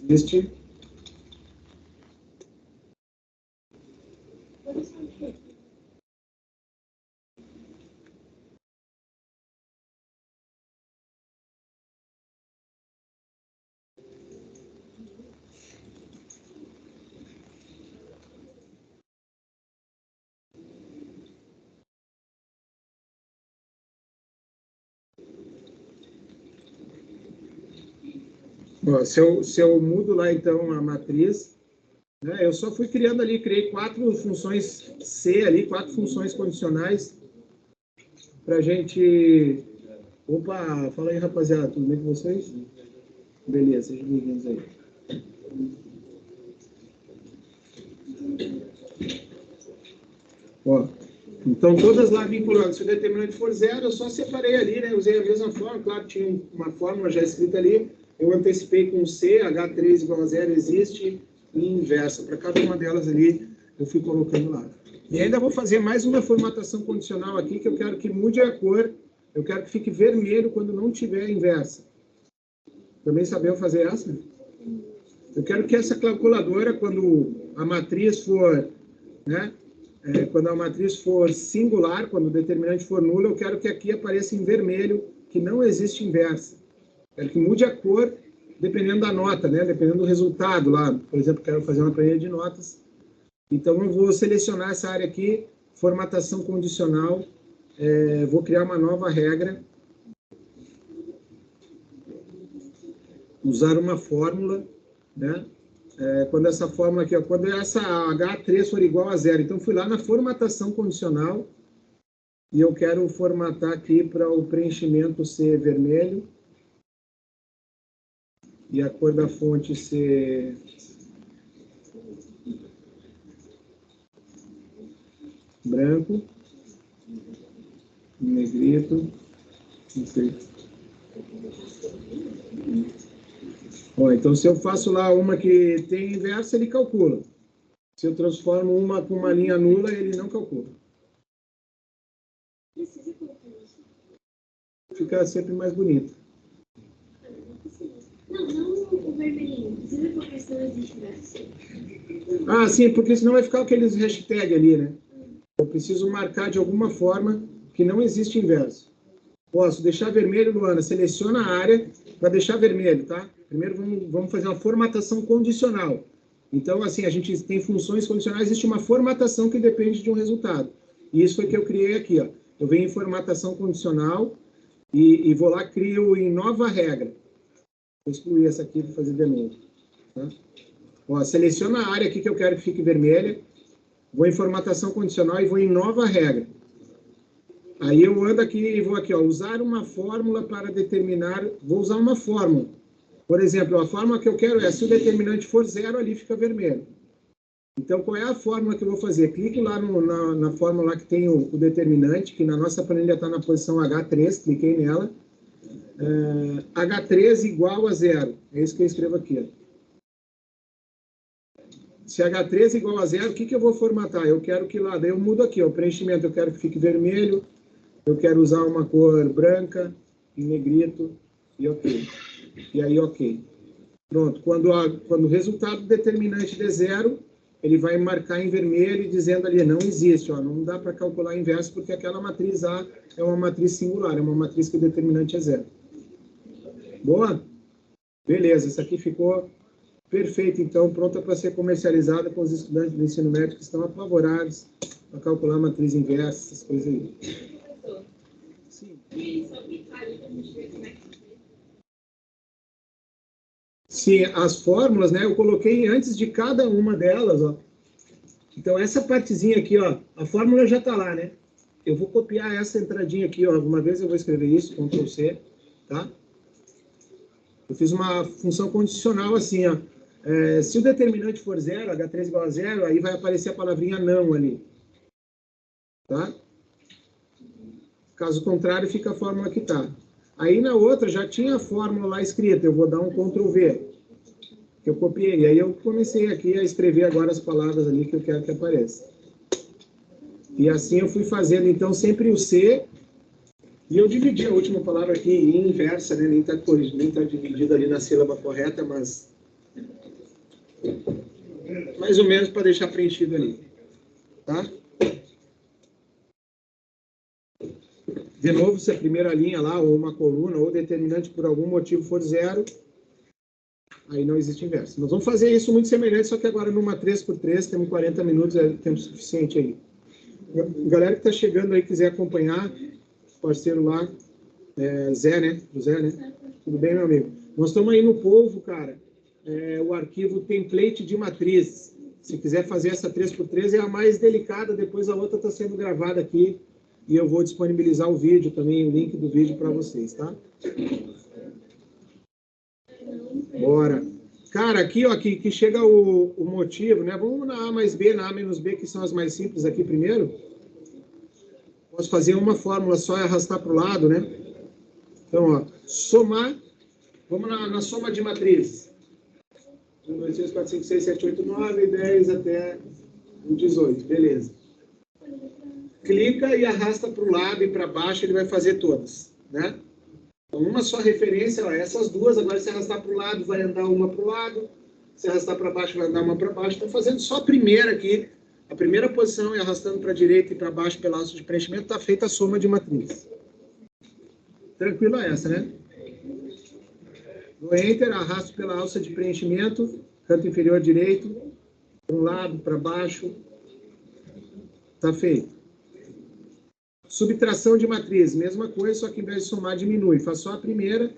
Existe. Ó, se eu mudo lá, então, a matriz, né, eu só fui criando ali, criei 4 funções C ali, 4 funções condicionais, para a gente... Opa, fala aí, rapaziada, tudo bem com vocês? Beleza, sejam bem-vindos aí. Ó, então, todas lá vinculadas, se o determinante for 0, eu só separei ali, né, usei a mesma forma, claro, tinha uma fórmula já escrita ali, eu antecipei com C, H3 igual a 0 existe, e inversa. Para cada uma delas ali, eu fui colocando lá. E ainda vou fazer mais uma formatação condicional aqui, que eu quero que mude a cor, eu quero que fique vermelho quando não tiver inversa. Também sabeu fazer essa? Eu quero que essa calculadora, quando a matriz for, né, quando a matriz for singular, quando o determinante for nulo, eu quero que aqui apareça em vermelho, que não existe inversa. Quero que mude a cor, dependendo da nota, né? Dependendo do resultado lá. Por exemplo, quero fazer uma planilha de notas. Então, eu vou selecionar essa área aqui, formatação condicional, vou criar uma nova regra, usar uma fórmula, né? Quando essa fórmula aqui, ó, quando essa H3 for igual a 0, então fui lá na formatação condicional e eu quero formatar aqui para o preenchimento ser vermelho e a cor da fonte ser branco, negrito, não sei. Ó, então, se eu faço lá uma que tem inversa, ele calcula. Se eu transformo uma com uma linha nula, ele não calcula. Fica sempre mais bonito. Não o vermelhinho. Precisa colocar se não existe inversa. Ah, sim, porque senão vai ficar aqueles hashtag ali, né? Eu preciso marcar de alguma forma que não existe inverso. Posso deixar vermelho, Luana, seleciona a área para deixar vermelho, tá? Primeiro vamos fazer uma formatação condicional. Então, assim, a gente tem funções condicionais, existe uma formatação que depende de um resultado. E isso foi que eu criei aqui, ó. Eu venho em formatação condicional e vou lá, crio em nova regra. Vou excluir essa aqui para fazer vermelho. Tá? Ó, seleciona a área aqui que eu quero que fique vermelha. Vou em formatação condicional e vou em nova regra. Aí eu ando aqui e vou aqui, ó, usar uma fórmula para determinar, vou usar uma fórmula. Por exemplo, a fórmula que eu quero é, se o determinante for 0, ali fica vermelho. Então, qual é a fórmula que eu vou fazer? Clico lá na fórmula lá que tem o determinante, que na nossa planilha está na posição H3, cliquei nela. H3 igual a 0. É isso que eu escrevo aqui. Ó. Se H3 igual a 0, o que eu vou formatar? Eu quero que lá, daí eu mudo aqui, ó, o preenchimento eu quero que fique vermelho, eu quero usar uma cor branca, em negrito, e ok. E aí, ok. Pronto, quando o resultado determinante der 0, ele vai marcar em vermelho, dizendo ali, não existe, ó, não dá para calcular inverso, porque aquela matriz A é uma matriz singular, é uma matriz que o determinante é 0. Boa? Beleza, essa aqui ficou perfeita, então, pronta para ser comercializada com os estudantes do ensino médio que estão apavorados para calcular a matriz inversa, essas coisas aí. Sim. Sim, as fórmulas, né, eu coloquei antes de cada uma delas, ó. Então, essa partezinha aqui, ó, a fórmula já está lá, né? Eu vou copiar essa entradinha aqui, ó. Uma vez eu vou escrever isso, Ctrl+C, tá? Eu fiz uma função condicional assim, ó. Se o determinante for 0, H3 igual a 0, aí vai aparecer a palavrinha não ali. Tá? Caso contrário, fica a fórmula que está. Aí na outra já tinha a fórmula lá escrita, eu vou dar um Ctrl V, que eu copiei. E aí eu comecei aqui a escrever agora as palavras ali que eu quero que apareça. E assim eu fui fazendo, então, sempre o C, e eu dividi a última palavra aqui em inversa, né? Nem tá dividido ali na sílaba correta, mas mais ou menos para deixar preenchido ali. Tá? De novo, se a primeira linha lá, ou uma coluna, ou determinante por algum motivo for 0, aí não existe inverso. Nós vamos fazer isso muito semelhante, só que agora numa 3x3, temos 40 minutos, é tempo suficiente aí. Galera que está chegando aí, quiser acompanhar, parceiro lá, Zé, né? José, né? Tudo bem, meu amigo? Nós estamos aí no Polvo, cara, o arquivo template de matriz. Se quiser fazer essa 3x3, é a mais delicada, depois a outra está sendo gravada aqui, e eu vou disponibilizar o vídeo também, o link do vídeo para vocês, tá? Bora. Cara, aqui, ó, que chega o motivo, né? Vamos na A mais B, na A menos B, que são as mais simples aqui primeiro. Posso fazer uma fórmula só e arrastar para o lado, né? Então, ó, somar. Vamos na soma de matrizes. 1, 2, 3, 4, 5, 6, 7, 8, 9, 10 até o 18. Beleza. Clica e arrasta para o lado e para baixo, ele vai fazer todas, né? Então, uma só referência, ó, essas duas, agora se arrastar para o lado, vai andar uma para o lado, se arrastar para baixo, vai andar uma para baixo. Estou fazendo só a primeira aqui, a primeira posição, e arrastando para a direita e para baixo pela alça de preenchimento, está feita a soma de matriz. Tranquila essa, né? No Enter, arrasto pela alça de preenchimento, canto inferior direito, de um lado para baixo, está feito. Subtração de matriz, mesma coisa, só que ao invés de somar, diminui. Faço só a primeira.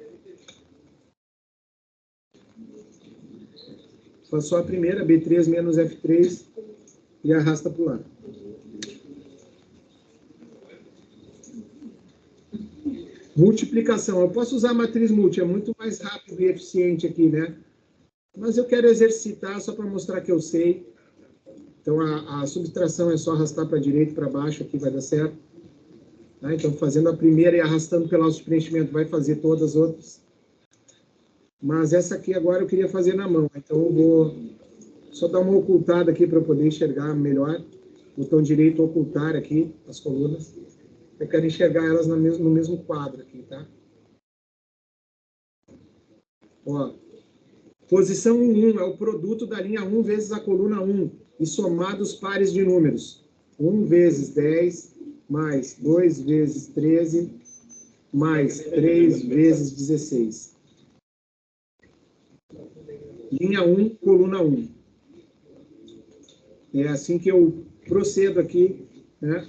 Faço só a primeira, B3 menos F3, e arrasta para o lado. Multiplicação. Eu posso usar a matriz multi, é muito mais rápido e eficiente aqui, né? Mas eu quero exercitar só para mostrar que eu sei. Então, a subtração é só arrastar para a direita e para baixo, aqui vai dar certo. Tá? Então, fazendo a primeira e arrastando pelo alça de preenchimento, vai fazer todas as outras. Mas essa aqui agora eu queria fazer na mão. Então, eu vou só dar uma ocultada aqui para eu poder enxergar melhor. Botão direito, ocultar aqui, as colunas. Eu quero enxergar elas no mesmo quadro aqui, tá? Ó, posição 1 é o produto da linha 1 vezes a coluna 1 e somado os pares de números. 1 vezes 10, mais 2 vezes 13, mais 3 vezes 16. Linha 1, coluna 1. É assim que eu procedo aqui, né?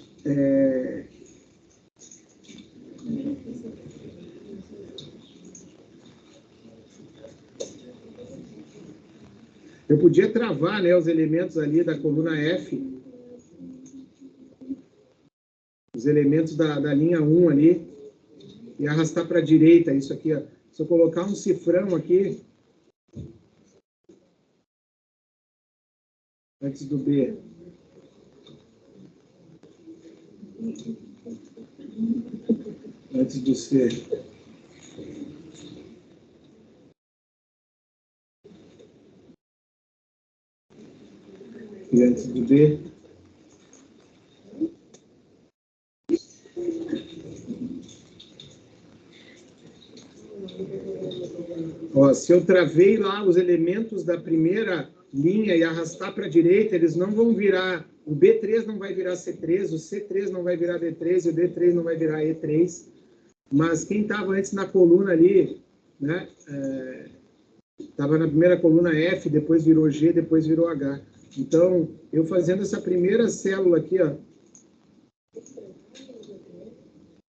Eu podia travar, né, os elementos ali da coluna F, os elementos da linha 1 ali, e arrastar para a direita, isso aqui, ó. Se eu colocar um cifrão aqui, antes do B, antes do C, e antes do D, ó, se eu travei lá os elementos da primeira linha e arrastar para a direita, eles não vão virar, o B3 não vai virar C3, o C3 não vai virar D3, e o D3 não vai virar E3, mas quem estava antes na coluna ali, né, estava na primeira coluna F, depois virou G, depois virou H. Então, eu fazendo essa primeira célula aqui, ó,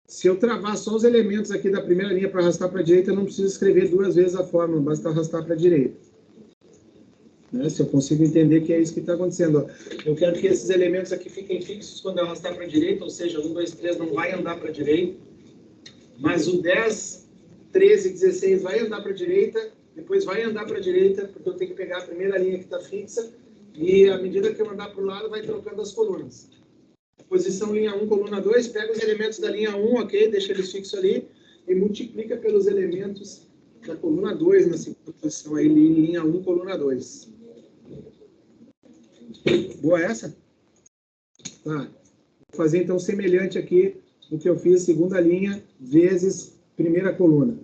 se eu travar só os elementos aqui da primeira linha para arrastar para a direita, eu não preciso escrever duas vezes a fórmula, basta arrastar para a direita. Né? Se eu consigo entender que é isso que está acontecendo. Ó. Eu quero que esses elementos aqui fiquem fixos quando eu arrastar para a direita, ou seja, 1, 2, 3 não vai andar para a direita, mas o 10, 13 e 16 vai andar para a direita, depois vai andar para a direita, porque eu tenho que pegar a primeira linha que está fixa, e à medida que eu andar para o lado, vai trocando as colunas. Posição linha 1, coluna 2, pega os elementos da linha 1, ok? Deixa eles fixos ali, e multiplica pelos elementos da coluna 2 na segunda posição, aí linha 1, coluna 2. Boa essa? Tá. Vou fazer então semelhante aqui o que eu fiz, segunda linha vezes primeira coluna.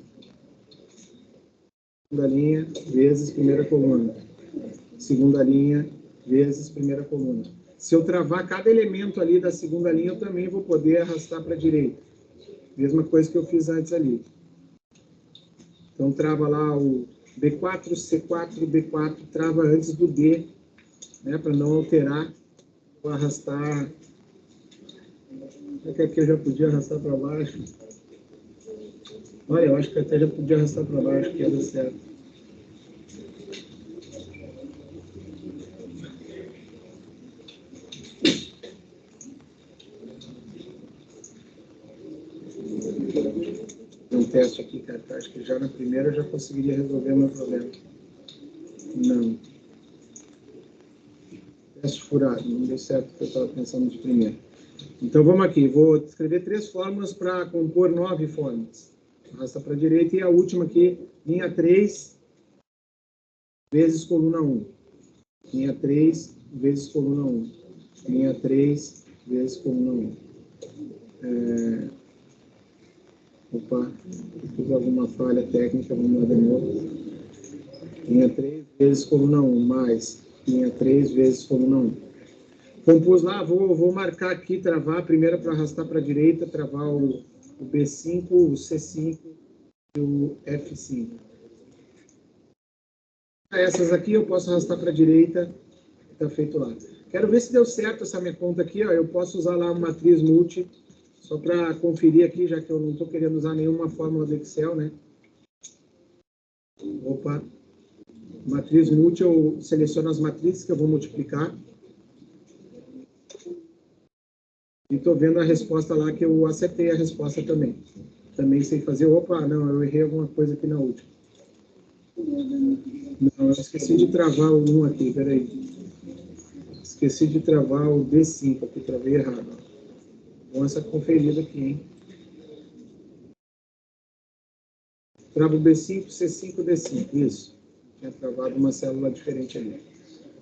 Segunda linha vezes primeira coluna. Segunda linha vezes primeira coluna. Se eu travar cada elemento ali da segunda linha, eu também vou poder arrastar para a direita. Mesma coisa que eu fiz antes ali. Então, trava lá o B4, C4, B4, trava antes do D, né, para não alterar, vou arrastar. Aqui eu já podia arrastar para baixo. Olha, eu acho que até já podia arrastar para baixo, que ia dar certo. Um teste aqui, cara. Acho que já na primeira eu já conseguiria resolver o meu problema. Não. Teste furado. Não deu certo o que eu estava pensando de primeira. Então vamos aqui. Vou escrever 3 fórmulas para compor 9 fórmulas. Arrasta para a direita e a última aqui, linha 3 vezes coluna 1. Linha 3 vezes coluna 1. Linha 3 vezes coluna 1. Opa, fiz alguma falha técnica, vamos lá de novo. Linha 3 vezes coluna 1, mais linha 3 vezes coluna 1. Compus lá, vou marcar aqui, travar, primeiro para arrastar para a direita, travar o B5, o C5 e o F5. Essas aqui eu posso arrastar para a direita, está feito lá. Quero ver se deu certo essa minha conta aqui, ó. Eu posso usar lá uma matriz multi, só para conferir aqui, já que eu não estou querendo usar nenhuma fórmula do Excel, né? Opa. Matriz multi, eu seleciono as matrizes que eu vou multiplicar. E estou vendo a resposta lá, que eu acertei a resposta também. Também sei fazer. Opa, não, eu errei alguma coisa aqui na última. Não, eu esqueci de travar o 1 aqui, peraí. Esqueci de travar o D5 aqui, travei errado. Bom essa conferida aqui, hein? Travo B5, C5, D5, isso. Tinha travado uma célula diferente ali.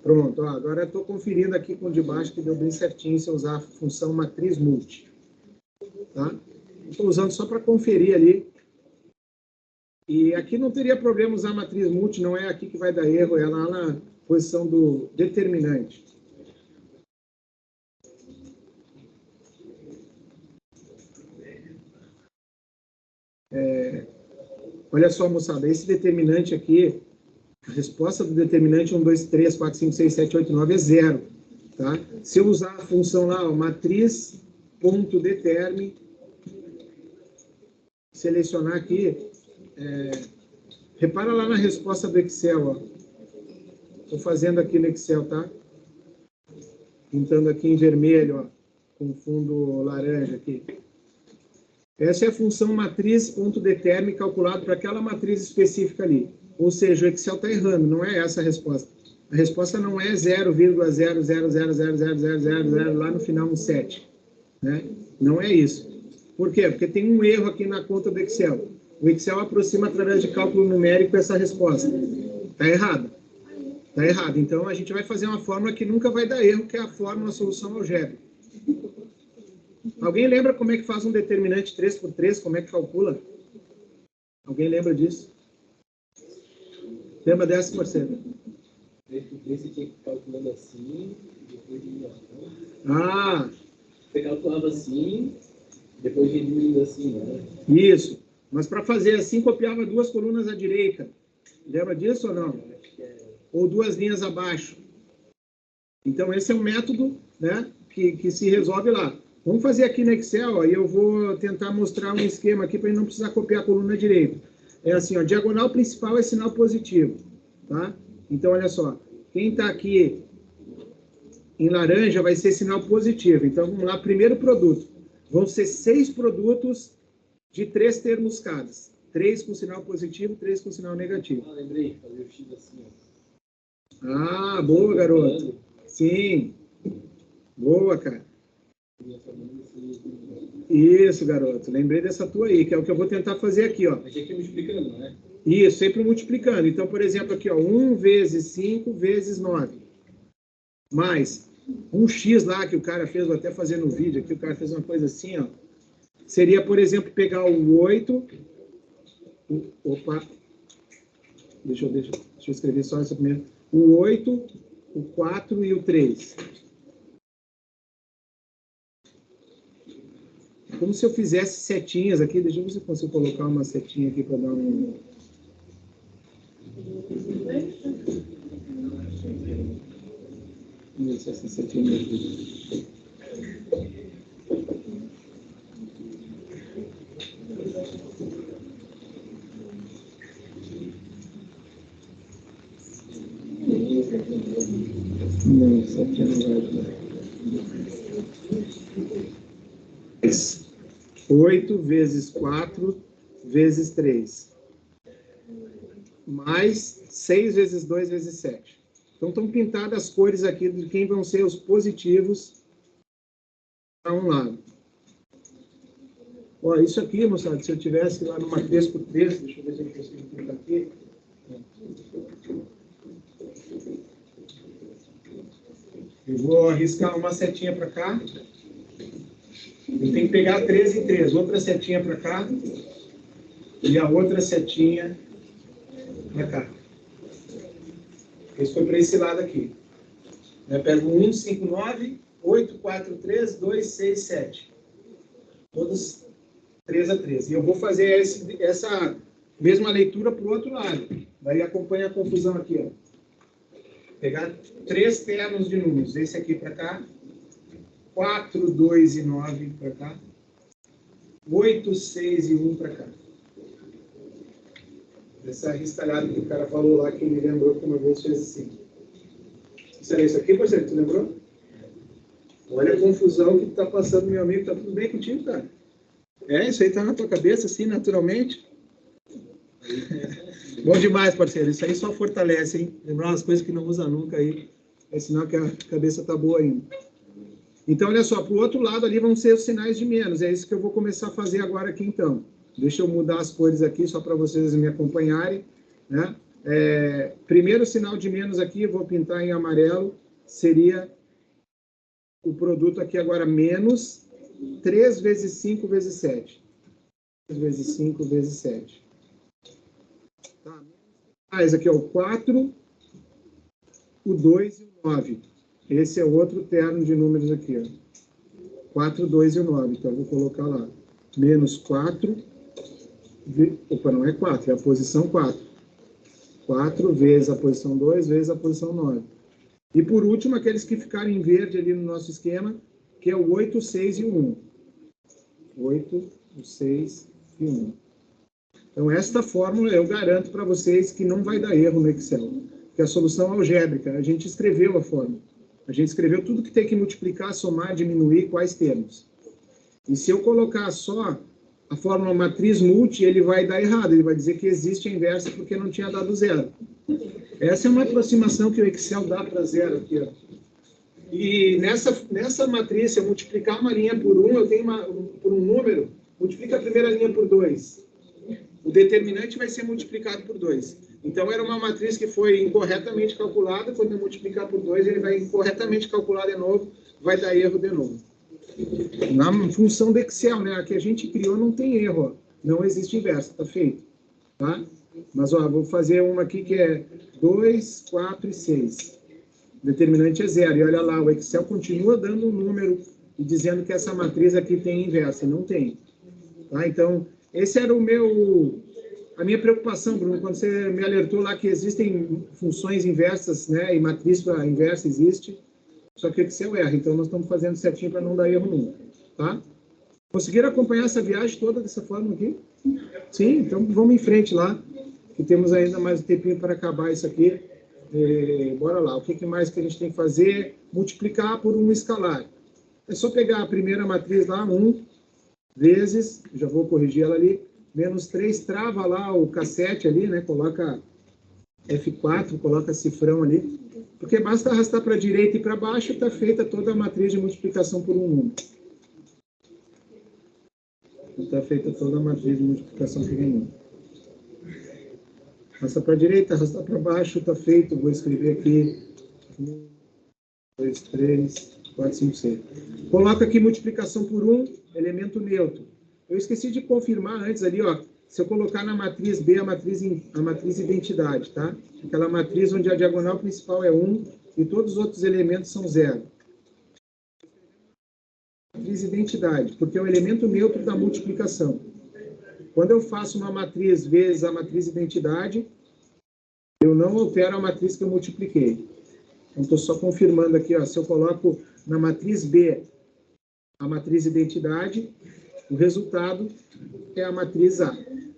Pronto, ó, agora eu estou conferindo aqui com o de baixo que deu bem certinho se eu usar a função matriz multi. Tá? Estou usando só para conferir ali. E aqui não teria problema usar a matriz multi, não é aqui que vai dar erro, é lá na posição do determinante. Olha só, moçada, esse determinante aqui, a resposta do determinante 1, 2, 3, 4, 5, 6, 7, 8, 9 é 0. Tá? Se eu usar a função lá, ó, matriz.determ, selecionar aqui, repara lá na resposta do Excel. Estou fazendo aqui no Excel, tá? Pintando aqui em vermelho, ó, com fundo laranja aqui. Essa é a função matriz.determ calculado para aquela matriz específica ali. Ou seja, o Excel está errando, não é essa a resposta. A resposta não é 0,0000000 lá no final um 7. Né? Não é isso. Por quê? Porque tem um erro aqui na conta do Excel. O Excel aproxima através de cálculo numérico essa resposta. Está errado. Está errado. Então, a gente vai fazer uma fórmula que nunca vai dar erro, que é a fórmula solução algébrica. Alguém lembra como é que faz um determinante 3 por 3? Como é que calcula? Alguém lembra disso? Lembra dessa, Marcelo? 3 por 3 você tinha que ir calculando assim, depois diminuindo. Ah! Você calculava assim, depois diminuindo assim, né? Isso. Mas para fazer assim, copiava 2 colunas à direita. Lembra disso ou não? Ou 2 linhas abaixo. Então, esse é um método, né, que se resolve lá. Vamos fazer aqui no Excel, e eu vou tentar mostrar um esquema aqui para não precisar copiar a coluna direita. É assim, ó, diagonal principal é sinal positivo, tá? Então, olha só, quem está aqui em laranja vai ser sinal positivo. Então, vamos lá, primeiro produto. Vão ser 6 produtos de 3 termos cada. 3 com sinal positivo, 3 com sinal negativo. Ah, lembrei, fazer o X assim, ó. Ah, boa, garoto. Sim. Boa, cara. Isso, garoto. Lembrei dessa tua aí, que é o que eu vou tentar fazer aqui, ó. Aqui é multiplicando, né? Isso, sempre multiplicando. Então, por exemplo, aqui, ó, 1 vezes 5 vezes 9. Mais um X lá que o cara fez, vou até fazer no vídeo aqui, o cara fez uma coisa assim, ó. Seria, por exemplo, pegar o 8. Opa. Deixa eu escrever só essa primeira. O 8, o 4 e o 3. Como se eu fizesse setinhas aqui. Deixa eu ver se eu consigo colocar uma setinha aqui para dar um... Vamos ver se essa setinha aqui. Não, setinha não vai. 8 vezes 4 vezes 3. Mais 6 vezes 2 vezes 7. Então, estão pintadas as cores aqui de quem vão ser os positivos para um lado. Ó, isso aqui, moçada, se eu tivesse lá numa 3x3, deixa eu ver se eu consigo pintar aqui. Eu vou arriscar uma setinha para cá. Eu tenho que pegar 3 em 3. Outra setinha para cá. E a outra setinha para cá. Esse foi para esse lado aqui. Eu pego 1, 5, 9, 8, 4, 3, 2, 6, 7. Todos 3 a 3. E eu vou fazer essa mesma leitura para o outro lado. Daí acompanha a confusão aqui, ó. Pegar 3 ternos de números. Esse aqui para cá. 4, 2 e 9 para cá. 8, 6 e 1 para cá. Essa riscalhada que o cara falou lá, que me lembrou que uma vez fez assim. Isso era isso aqui, parceiro? Tu lembrou? Olha a confusão que tá passando, meu amigo. Tá tudo bem contigo, cara? É, isso aí tá na tua cabeça, assim, naturalmente. Bom demais, parceiro. Isso aí só fortalece, hein? Lembrar umas coisas que não usa nunca aí. É sinal que a cabeça tá boa ainda. Então, olha só, para o outro lado ali vão ser os sinais de menos. É isso que eu vou começar a fazer agora aqui, então. Deixa eu mudar as cores aqui, só para vocês me acompanharem, né? Primeiro sinal de menos aqui, eu vou pintar em amarelo, seria o produto aqui agora menos 3 vezes 5 vezes 7. 3 vezes 5 vezes 7. Tá. Esse aqui é o 4, o 2 e o 9. Esse é outro terno de números aqui, ó. 4, 2 e o 9. Então, eu vou colocar lá. Menos 4. Opa, não é 4, é a posição 4. 4 vezes a posição 2, vezes a posição 9. E, por último, aqueles que ficarem em verde ali no nosso esquema, que é o 8, 6 e o 1. 8, o 6 e o 1. Então, esta fórmula eu garanto para vocês que não vai dar erro no Excel. Que a solução algébrica, a gente escreveu a fórmula. A gente escreveu tudo que tem que multiplicar, somar, diminuir, quais termos. E se eu colocar só a fórmula matriz multi, ele vai dar errado. Ele vai dizer que existe a inversa porque não tinha dado zero. Essa é uma aproximação que o Excel dá para zero aqui, ó. E nessa matriz, se eu multiplicar uma linha por 1, eu tenho por um número, multiplica a primeira linha por 2. O determinante vai ser multiplicado por 2. Então, era uma matriz que foi incorretamente calculada. Quando eu multiplicar por 2, ele vai incorretamente calcular de novo, vai dar erro de novo. Na função do Excel, né, a que a gente criou, não tem erro. Ó. Não existe inverso, tá feito. Tá? Mas, ó, vou fazer uma aqui que é 2, 4 e 6. O determinante é 0. E olha lá, o Excel continua dando um número e dizendo que essa matriz aqui tem inversa. Não tem. Tá? Então, esse era a minha preocupação, Bruno, quando você me alertou lá que existem funções inversas, né, e matriz para inversa existe, só que o Excel erra. Então, nós estamos fazendo certinho para não dar erro nunca. Tá? Conseguiram acompanhar essa viagem toda dessa forma aqui? Sim? Então, vamos em frente lá, que temos ainda mais um tempinho para acabar isso aqui. Bora lá. O que mais que a gente tem que fazer? Multiplicar por um escalar. É só pegar a primeira matriz lá, 1 vezes, já vou corrigir ela ali, menos 3, trava lá o cassete ali, né? Coloca F4, coloca cifrão ali, porque basta arrastar para a direita e para baixo, está feita toda a matriz de multiplicação por um número. Está feita toda a matriz de multiplicação por um número. Arrasta para a direita, arrasta para baixo, está feito. Vou escrever aqui 1, 2, 3, 4, 5, 6. Coloca aqui multiplicação por 1, elemento neutro. Eu esqueci de confirmar antes ali, ó, se eu colocar na matriz B a matriz identidade, tá? Aquela matriz onde a diagonal principal é 1 e todos os outros elementos são 0. Matriz identidade, porque é o elemento neutro da multiplicação. Quando eu faço uma matriz vezes a matriz identidade, eu não altero a matriz que eu multipliquei. Então, estou só confirmando aqui, ó, se eu coloco na matriz B a matriz identidade, o resultado é a matriz A.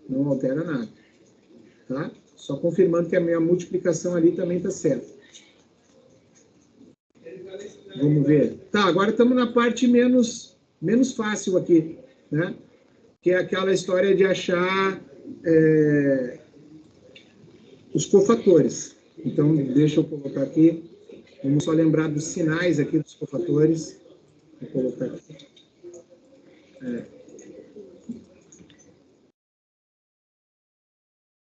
Não altera nada. Tá? Só confirmando que a minha multiplicação ali também está certa. Vamos ver. Tá, agora estamos na parte menos fácil aqui, né? Que é aquela história de achar os cofatores. Então, deixa eu colocar aqui. Vamos só lembrar dos sinais aqui dos cofatores. Vou colocar aqui.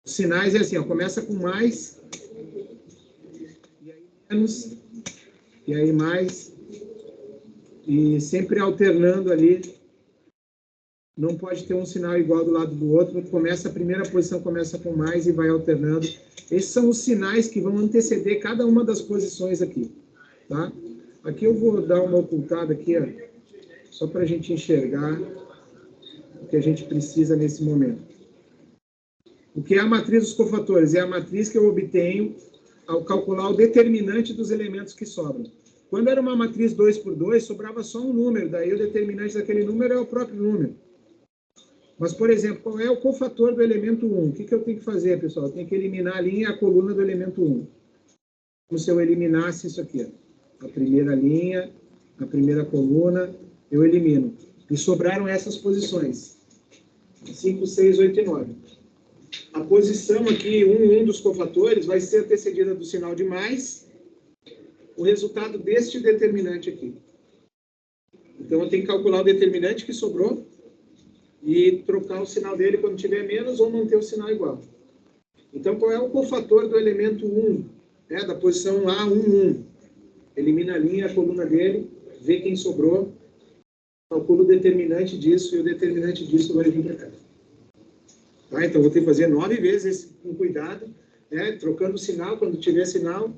Os sinais é assim, ó, começa com mais, e aí menos, e aí mais, e sempre alternando ali. Não pode ter um sinal igual do lado do outro. A primeira posição começa com mais e vai alternando. Esses são os sinais que vão anteceder cada uma das posições aqui, tá? Aqui eu vou dar uma ocultada aqui, ó, só para a gente enxergar o que a gente precisa nesse momento. O que é a matriz dos cofatores? É a matriz que eu obtenho ao calcular o determinante dos elementos que sobram. Quando era uma matriz 2 por 2, sobrava só um número, daí o determinante daquele número é o próprio número. Mas, por exemplo, qual é o cofator do elemento 1? O que eu tenho que fazer, pessoal? Eu tenho que eliminar a linha e a coluna do elemento 1. Como se eu eliminasse isso aqui, ó. A primeira linha, a primeira coluna, eu elimino. E sobraram essas posições. 5, 6, 8 e 9. A posição aqui, 1 dos cofatores, vai ser antecedida do sinal de mais, o resultado deste determinante aqui. Então, eu tenho que calcular o determinante que sobrou e trocar o sinal dele quando tiver menos ou manter o sinal igual. Então, qual é o cofator do elemento 1? Da posição A, 1, 1. Elimina a linha, a coluna dele, vê quem sobrou, calcula o determinante disso e o determinante disso vai vir para cá. Tá? Então, vou ter que fazer 9 vezes com cuidado, trocando o sinal quando tiver sinal,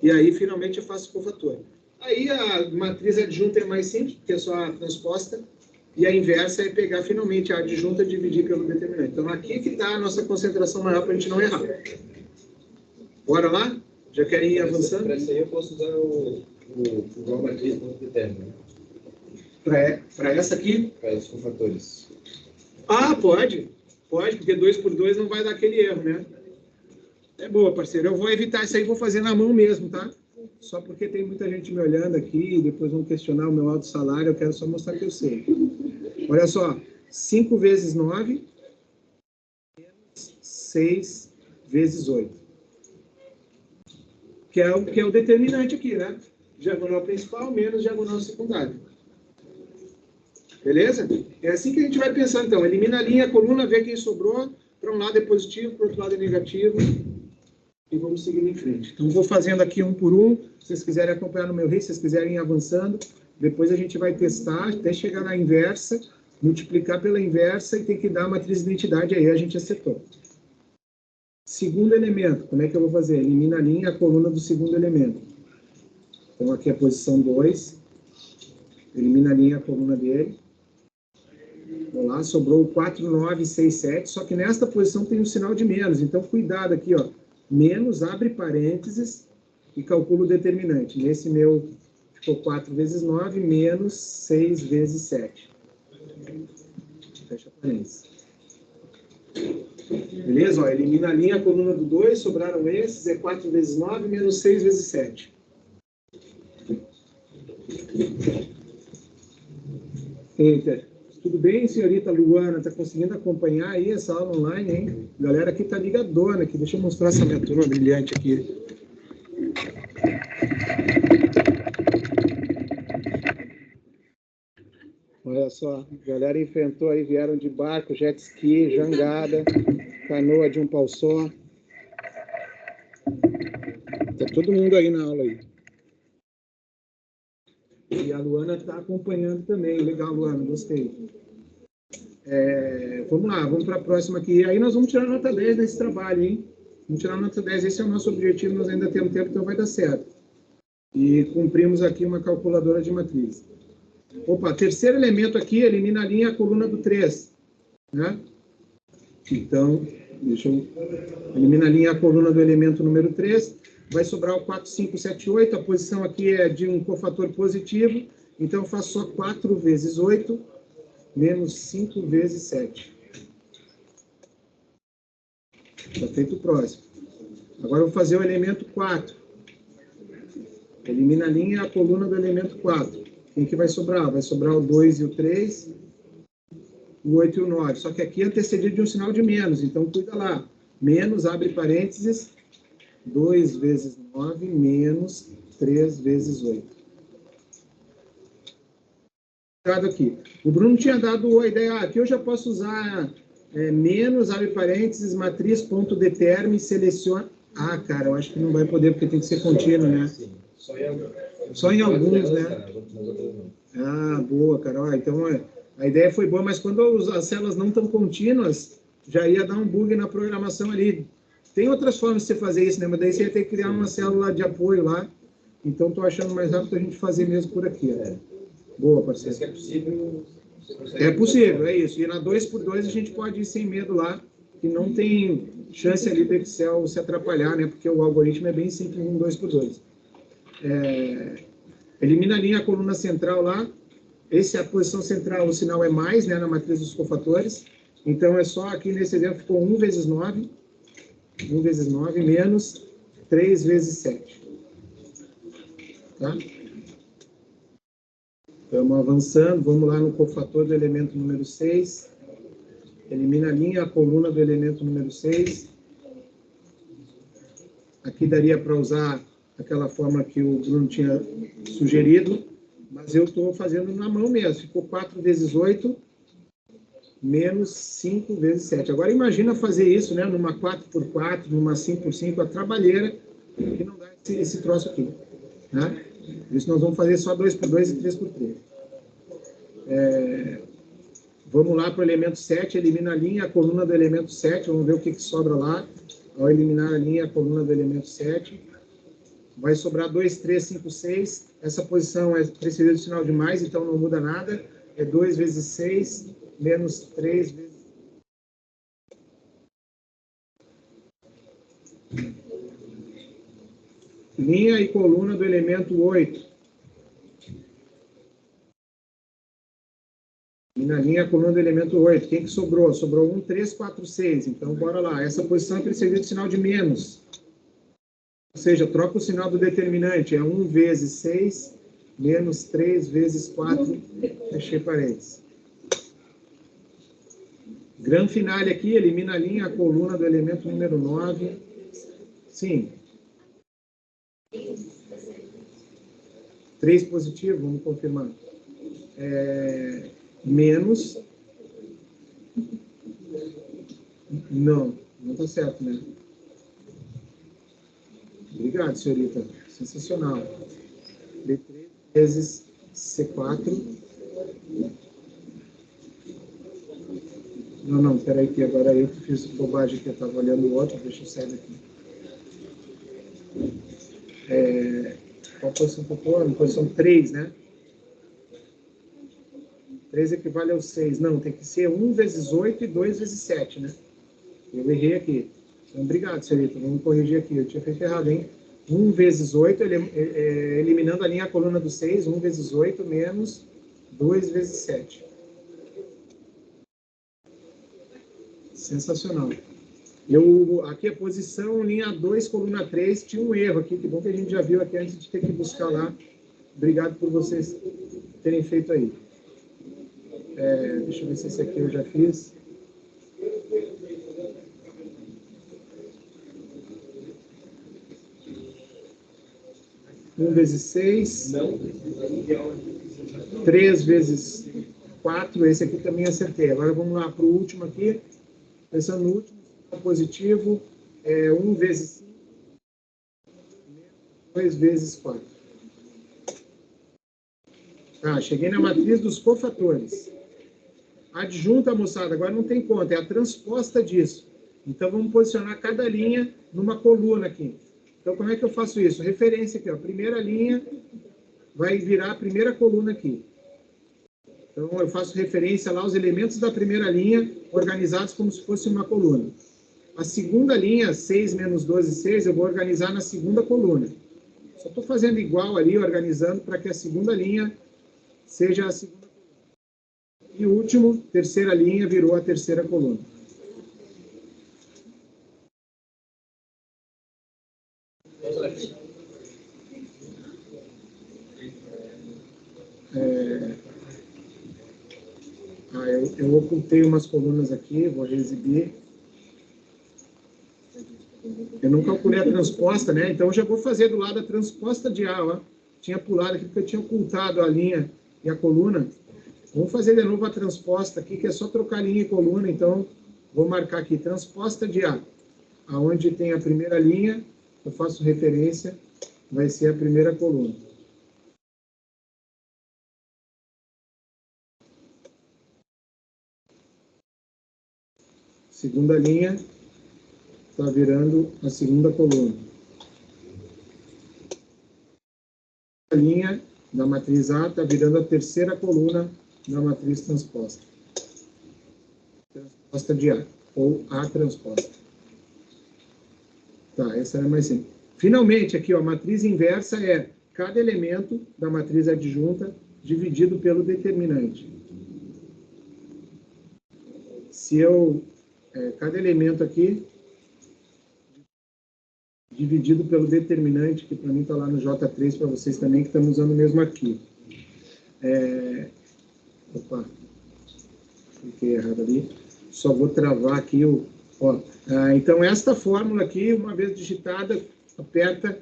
e aí, finalmente, eu faço o cofator. Aí, a matriz adjunta é mais simples, porque é só a transposta, e a inversa é pegar, finalmente, a adjunta e dividir pelo determinante. Então, aqui que está a nossa concentração maior para a gente não errar. Bora lá? Já querem ir avançando? Para isso aí, eu posso usar igual matriz não determina. Para essa aqui? Para os cofatores. Ah, pode. Pode, porque 2 por 2 não vai dar aquele erro, né? É boa, parceiro. Eu vou evitar isso aí, vou fazer na mão mesmo, tá? Só porque tem muita gente me olhando aqui e depois vão questionar o meu alto salário, eu quero só mostrar que eu sei. Olha só, 5 vezes 9, menos 6 vezes 8. Que é o determinante aqui, né? Diagonal principal menos diagonal secundário. Beleza? É assim que a gente vai pensando, então. Elimina a linha, a coluna, vê quem sobrou. Para um lado é positivo, para o outro lado é negativo. E vamos seguindo em frente. Então, vou fazendo aqui um por um. Se vocês quiserem acompanhar no meu ritmo, se vocês quiserem ir avançando. Depois a gente vai testar até chegar na inversa, multiplicar pela inversa e tem que dar a matriz de identidade. Aí a gente acertou. Segundo elemento, como é que eu vou fazer? Elimina a linha e a coluna do segundo elemento. Então, aqui é a posição 2. Elimina a linha e a coluna dele. Vamos lá, sobrou 4, 9, 6, 7. Só que nesta posição tem um sinal de menos. Então, cuidado aqui, ó. Menos, abre parênteses e calcula o determinante. Nesse meu, ficou 4 vezes 9, menos 6 vezes 7. Fecha parênteses. Beleza? Ó, elimina a linha, a coluna do 2, sobraram esses, é 4 vezes 9, menos 6 vezes 7. Enter. Tudo bem, senhorita Luana? Está conseguindo acompanhar aí essa aula online, hein? A galera aqui tá ligadona aqui. Deixa eu mostrar essa minha turma brilhante aqui. Olha só, a galera enfrentou aí, vieram de barco, jet ski, jangada, canoa de um pau só. Tá todo mundo aí na aula aí. E a Luana está acompanhando também. Legal, Luana, gostei. Vamos lá, vamos para a próxima aqui. Aí nós vamos tirar nota 10 nesse trabalho, hein? Vamos tirar nota 10, esse é o nosso objetivo, nós ainda temos tempo, então vai dar certo. E cumprimos aqui uma calculadora de matriz. Opa, terceiro elemento aqui, elimina a linha e a coluna do 3. Né? Então, deixa eu... Elimina a linha e a coluna do elemento número 3. Vai sobrar o 4, 5, 7, 8. A posição aqui é de um cofator positivo. Então, eu faço só 4 vezes 8, menos 5 vezes 7. Está feito o próximo. Agora, eu vou fazer o elemento 4. Elimina a linha e a coluna do elemento 4. Quem que vai sobrar? Vai sobrar o 2 e o 3, o 8 e o 9. Só que aqui é antecedido de um sinal de menos, então cuida lá. Menos, abre parênteses, 2 vezes 9, menos 3 vezes 8. Cuidado aqui. O Bruno tinha dado a ideia, aqui eu já posso usar menos, abre parênteses, matriz, ponto, determine, seleciona. Ah, cara, eu acho que não vai poder, porque tem que ser contínuo, né? Só em alguns, né? Ah, boa, Carol. Então, a ideia foi boa, mas quando as células não estão contínuas, já ia dar um bug na programação ali. Tem outras formas de você fazer isso, né? Mas daí você ia ter que criar uma célula de apoio lá. Então, estou achando mais rápido a gente fazer mesmo por aqui. Boa, parceiro. É possível. É possível, é isso. E na 2x2 a gente pode ir sem medo lá, que não tem chance ali do Excel se atrapalhar, né? Porque o algoritmo é bem simples em 2x2. Elimina a linha, a coluna central lá. Essa é a posição central, o sinal é mais, né, na matriz dos cofatores. Então, é só aqui nesse exemplo, ficou 1 vezes 9. 1 vezes 9 menos 3 vezes 7. Tá? Estamos avançando. Vamos lá no cofator do elemento número 6. Elimina a linha, a coluna do elemento número 6. Aqui daria para usar aquela forma que o Bruno tinha sugerido, mas eu estou fazendo na mão mesmo. Ficou 4 vezes 8, menos 5 vezes 7. Agora imagina fazer isso, né, numa 4x4, numa 5x5, a trabalheira, que não dá esse troço aqui. Né? Por isso nós vamos fazer só 2x2 e 3x3. Vamos lá para o elemento 7, elimina a linha, a coluna do elemento 7, vamos ver o que sobra lá. Ao eliminar a linha, a coluna do elemento 7, vai sobrar 2, 3, 5, 6. Essa posição é precedida do sinal de mais, então não muda nada. É 2 vezes 6, menos 3 vezes... Linha e coluna do elemento 8. E na linha, a coluna do elemento 8. Quem que sobrou? Sobrou 1, 3, 4, 6. Então, bora lá. Essa posição é precedida do sinal de menos. Ou seja, troca o sinal do determinante. É 1 vezes 6, menos 3 vezes 4. Fechei parênteses. Gran finale aqui, elimina a linha, a coluna do elemento número 9. Sim. 3 positivo, vamos confirmar. Menos. Não está certo, né? Obrigado, senhorita. Sensacional. B3 vezes C4. Não, peraí, que agora eu que fiz bobagem, que eu estava olhando o outro, deixa eu sair daqui. Qual posição que eu estou? Posição 3, né? 3 equivale ao 6. Não, tem que ser 1 vezes 8 e 2 vezes 7, né? Eu errei aqui. Então, obrigado, senhorita. Vamos corrigir aqui. Eu tinha feito errado, hein? 1 vezes 8, eliminando a linha, a coluna do 6. 1 vezes 8 menos 2 vezes 7. Sensacional. Aqui a posição, linha 2, coluna 3, tinha um erro aqui. Que bom que a gente já viu aqui antes de ter que buscar lá. Obrigado por vocês terem feito aí. Deixa eu ver se esse aqui eu já fiz. Um vezes 6. 3 vezes 4. Esse aqui também acertei. Agora vamos lá para o último aqui. Pensando no último, positivo, 1 vezes 5, 2 vezes 4. Tá, cheguei na matriz dos cofatores. Adjunta, moçada, agora não tem conta, é a transposta disso. Então, vamos posicionar cada linha numa coluna aqui. Então, como é que eu faço isso? Referência aqui, ó. Primeira linha vai virar a primeira coluna aqui. Então, eu faço referência lá aos elementos da primeira linha, organizados como se fosse uma coluna. A segunda linha, 6 menos 12, 6, eu vou organizar na segunda coluna. Só estou fazendo igual ali, organizando, para que a segunda linha seja a segunda coluna. E o último, terceira linha, virou a terceira coluna. Eu ocultei umas colunas aqui, vou reexibir. Eu não calculei a transposta, né? Então, eu já vou fazer do lado a transposta de A, ó. Tinha pulado aqui porque eu tinha ocultado a linha e a coluna. Vamos fazer de novo a transposta aqui, que é só trocar linha e coluna. Então, vou marcar aqui, transposta de A. Aonde tem a primeira linha, eu faço referência, vai ser a primeira coluna. Segunda linha, está virando a segunda coluna. A linha da matriz A está virando a terceira coluna da matriz transposta. Transposta de A, ou A transposta. Tá, essa era mais simples. Finalmente, aqui, ó, a matriz inversa é cada elemento da matriz adjunta dividido pelo determinante. Se eu... cada elemento aqui dividido pelo determinante, que para mim está lá no J3, para vocês também, que estamos usando o mesmo arquivo. Opa, cliquei errado ali. Só vou travar aqui o... Ó, então, esta fórmula aqui, uma vez digitada, aperta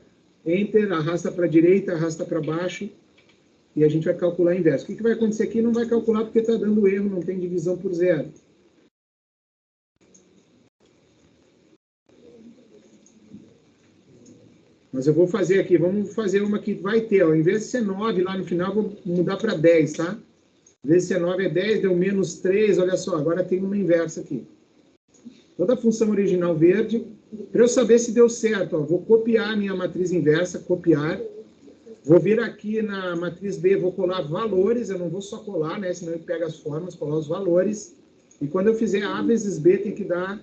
Enter, arrasta para a direita, arrasta para baixo, e a gente vai calcular a inversa. O que vai acontecer aqui? Não vai calcular porque está dando erro, não tem divisão por zero. Mas eu vou fazer aqui, vamos fazer uma que vai ter, ó, em vez de ser 9 lá no final, vou mudar para 10, tá? Em vez de ser 9 é 10, deu menos 3, olha só, agora tem uma inversa aqui. Toda a função original verde, para eu saber se deu certo, ó, vou copiar a minha matriz inversa, copiar, vou vir aqui na matriz B, vou colar valores, eu não vou só colar, né, senão ele pega as formas, colar os valores, e quando eu fizer A vezes B, tem que dar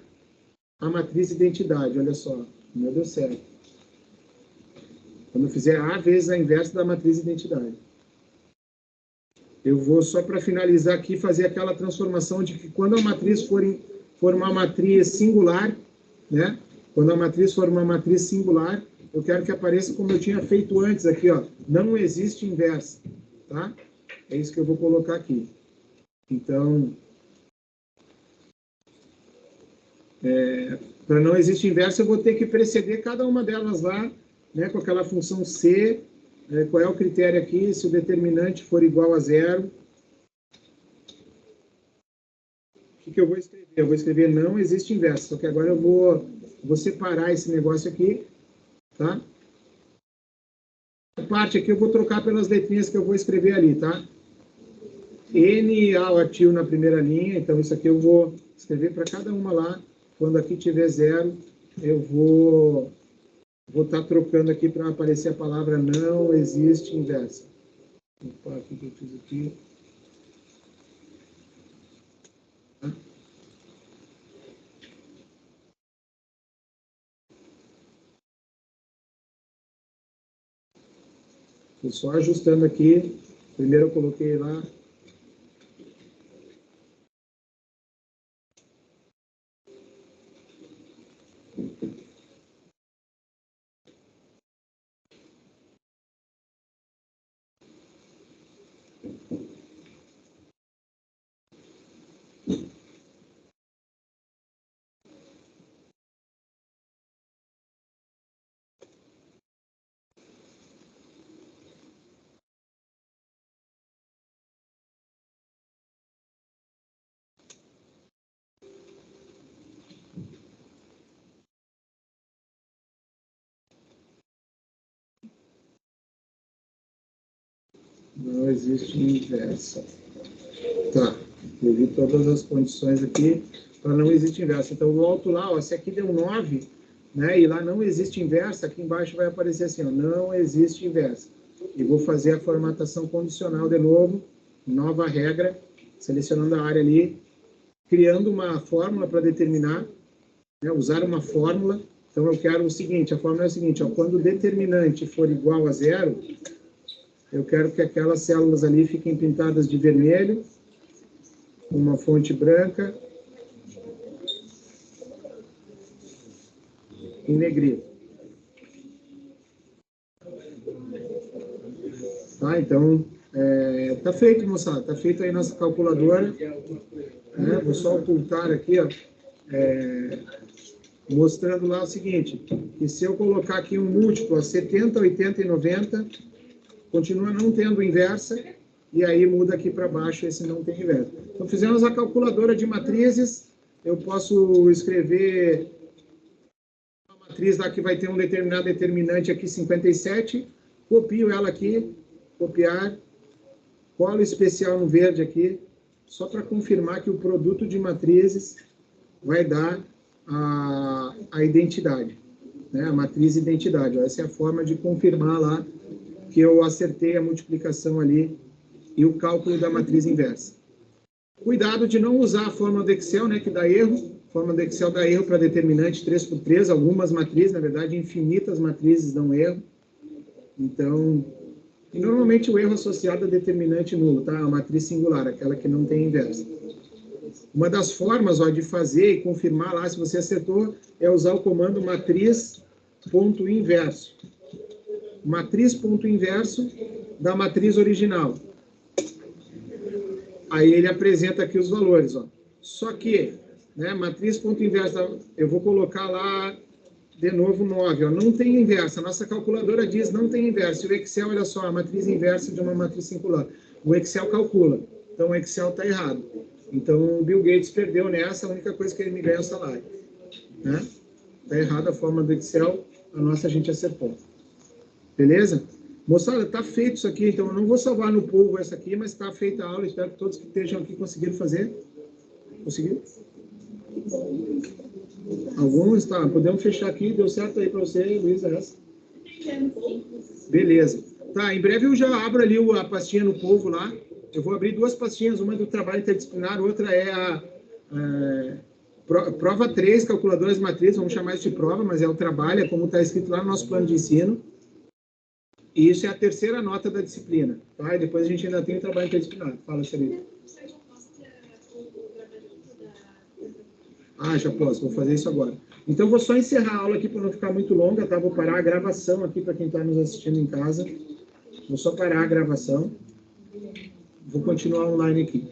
a matriz identidade, olha só, não deu certo. Quando eu fizer A vezes a inversa da matriz identidade. Eu vou, só para finalizar aqui, fazer aquela transformação de que quando a matriz for uma matriz singular, né? Quando a matriz for uma matriz singular, eu quero que apareça como eu tinha feito antes aqui, ó. Não existe inversa, tá? É isso que eu vou colocar aqui. Então, para não existir inversa, eu vou ter que preceder cada uma delas lá, né, com aquela função C, qual é o critério aqui, se o determinante for igual a zero. O que eu vou escrever? Eu vou escrever não existe inverso, só que agora eu vou separar esse negócio aqui, tá? A parte aqui eu vou trocar pelas letrinhas que eu vou escrever ali, tá? N, A, o ativo na primeira linha, então isso aqui eu vou escrever para cada uma lá. Quando aqui tiver zero, eu vou estar trocando aqui para aparecer a palavra não existe inversa. Opa, o que eu fiz aqui? Tá? Estou só ajustando aqui. Primeiro eu coloquei lá. Não existe inversa. Tá, eu vi todas as condições aqui para não existir inversa. Então, eu volto lá, ó, se aqui deu 9, né, e lá não existe inversa, aqui embaixo vai aparecer assim, ó, não existe inversa. E vou fazer a formatação condicional de novo, nova regra, selecionando a área ali, criando uma fórmula para determinar, né, usar uma fórmula. Então, eu quero o seguinte, a fórmula é a seguinte, ó, quando o determinante for igual a 0, eu quero que aquelas células ali fiquem pintadas de vermelho, uma fonte branca e negrito. Tá, então, tá feito, moçada, tá feito aí nossa calculadora. Né? Vou só ocultar aqui, ó, mostrando lá o seguinte, que se eu colocar aqui um múltiplo, ó, 70, 80 e 90, continua não tendo inversa, e aí muda aqui para baixo, esse não tem inversa. Então, fizemos a calculadora de matrizes, eu posso escrever uma matriz lá que vai ter um determinado determinante aqui, 57, copio ela aqui, copiar, colo especial no verde aqui, só para confirmar que o produto de matrizes vai dar a identidade, né? A matriz identidade. Ó, essa é a forma de confirmar lá que eu acertei a multiplicação ali e o cálculo da matriz inversa. Cuidado de não usar a fórmula do Excel, né, que dá erro. A fórmula do Excel dá erro para determinante 3×3, algumas matrizes, na verdade, infinitas matrizes dão erro. Então, e normalmente o erro associado a determinante nulo, tá? A matriz singular, aquela que não tem inversa. Uma das formas, ó, de fazer e confirmar lá se você acertou é usar o comando matriz.inverso. Matriz.inverso da matriz original. Aí ele apresenta aqui os valores, ó. Só que, né, matriz.inverso, eu vou colocar lá de novo 9, ó, não tem inversa. A nossa calculadora diz não tem inversa. O Excel, olha só, a matriz inversa de uma matriz singular. O Excel calcula. Então, o Excel está errado. Então, o Bill Gates perdeu nessa, a única coisa que ele me ganha é o salário. Né? Está errada a forma do Excel, a nossa a gente acertou. Beleza? Moçada, está feito isso aqui, então eu não vou salvar no povo essa aqui, mas está feita a aula, espero que todos que estejam aqui conseguiram fazer. Conseguiram? Alguns, tá, podemos fechar aqui, deu certo aí para você, Luísa, essa? Beleza. Tá, em breve eu já abro ali a pastinha no povo lá, eu vou abrir 2 pastinhas, uma do trabalho interdisciplinar, outra é a prova 3, calculadoras de matriz, vamos chamar isso de prova, mas é o trabalho, é como está escrito lá no nosso plano de ensino. E isso é a 3ª nota da disciplina, tá? E depois a gente ainda tem o trabalho interdisciplinar. Fala, Celina. Ah, já posso, vou fazer isso agora. Então, vou só encerrar a aula aqui para não ficar muito longa, tá? Vou parar a gravação aqui para quem está nos assistindo em casa. Vou só parar a gravação. Vou continuar online aqui.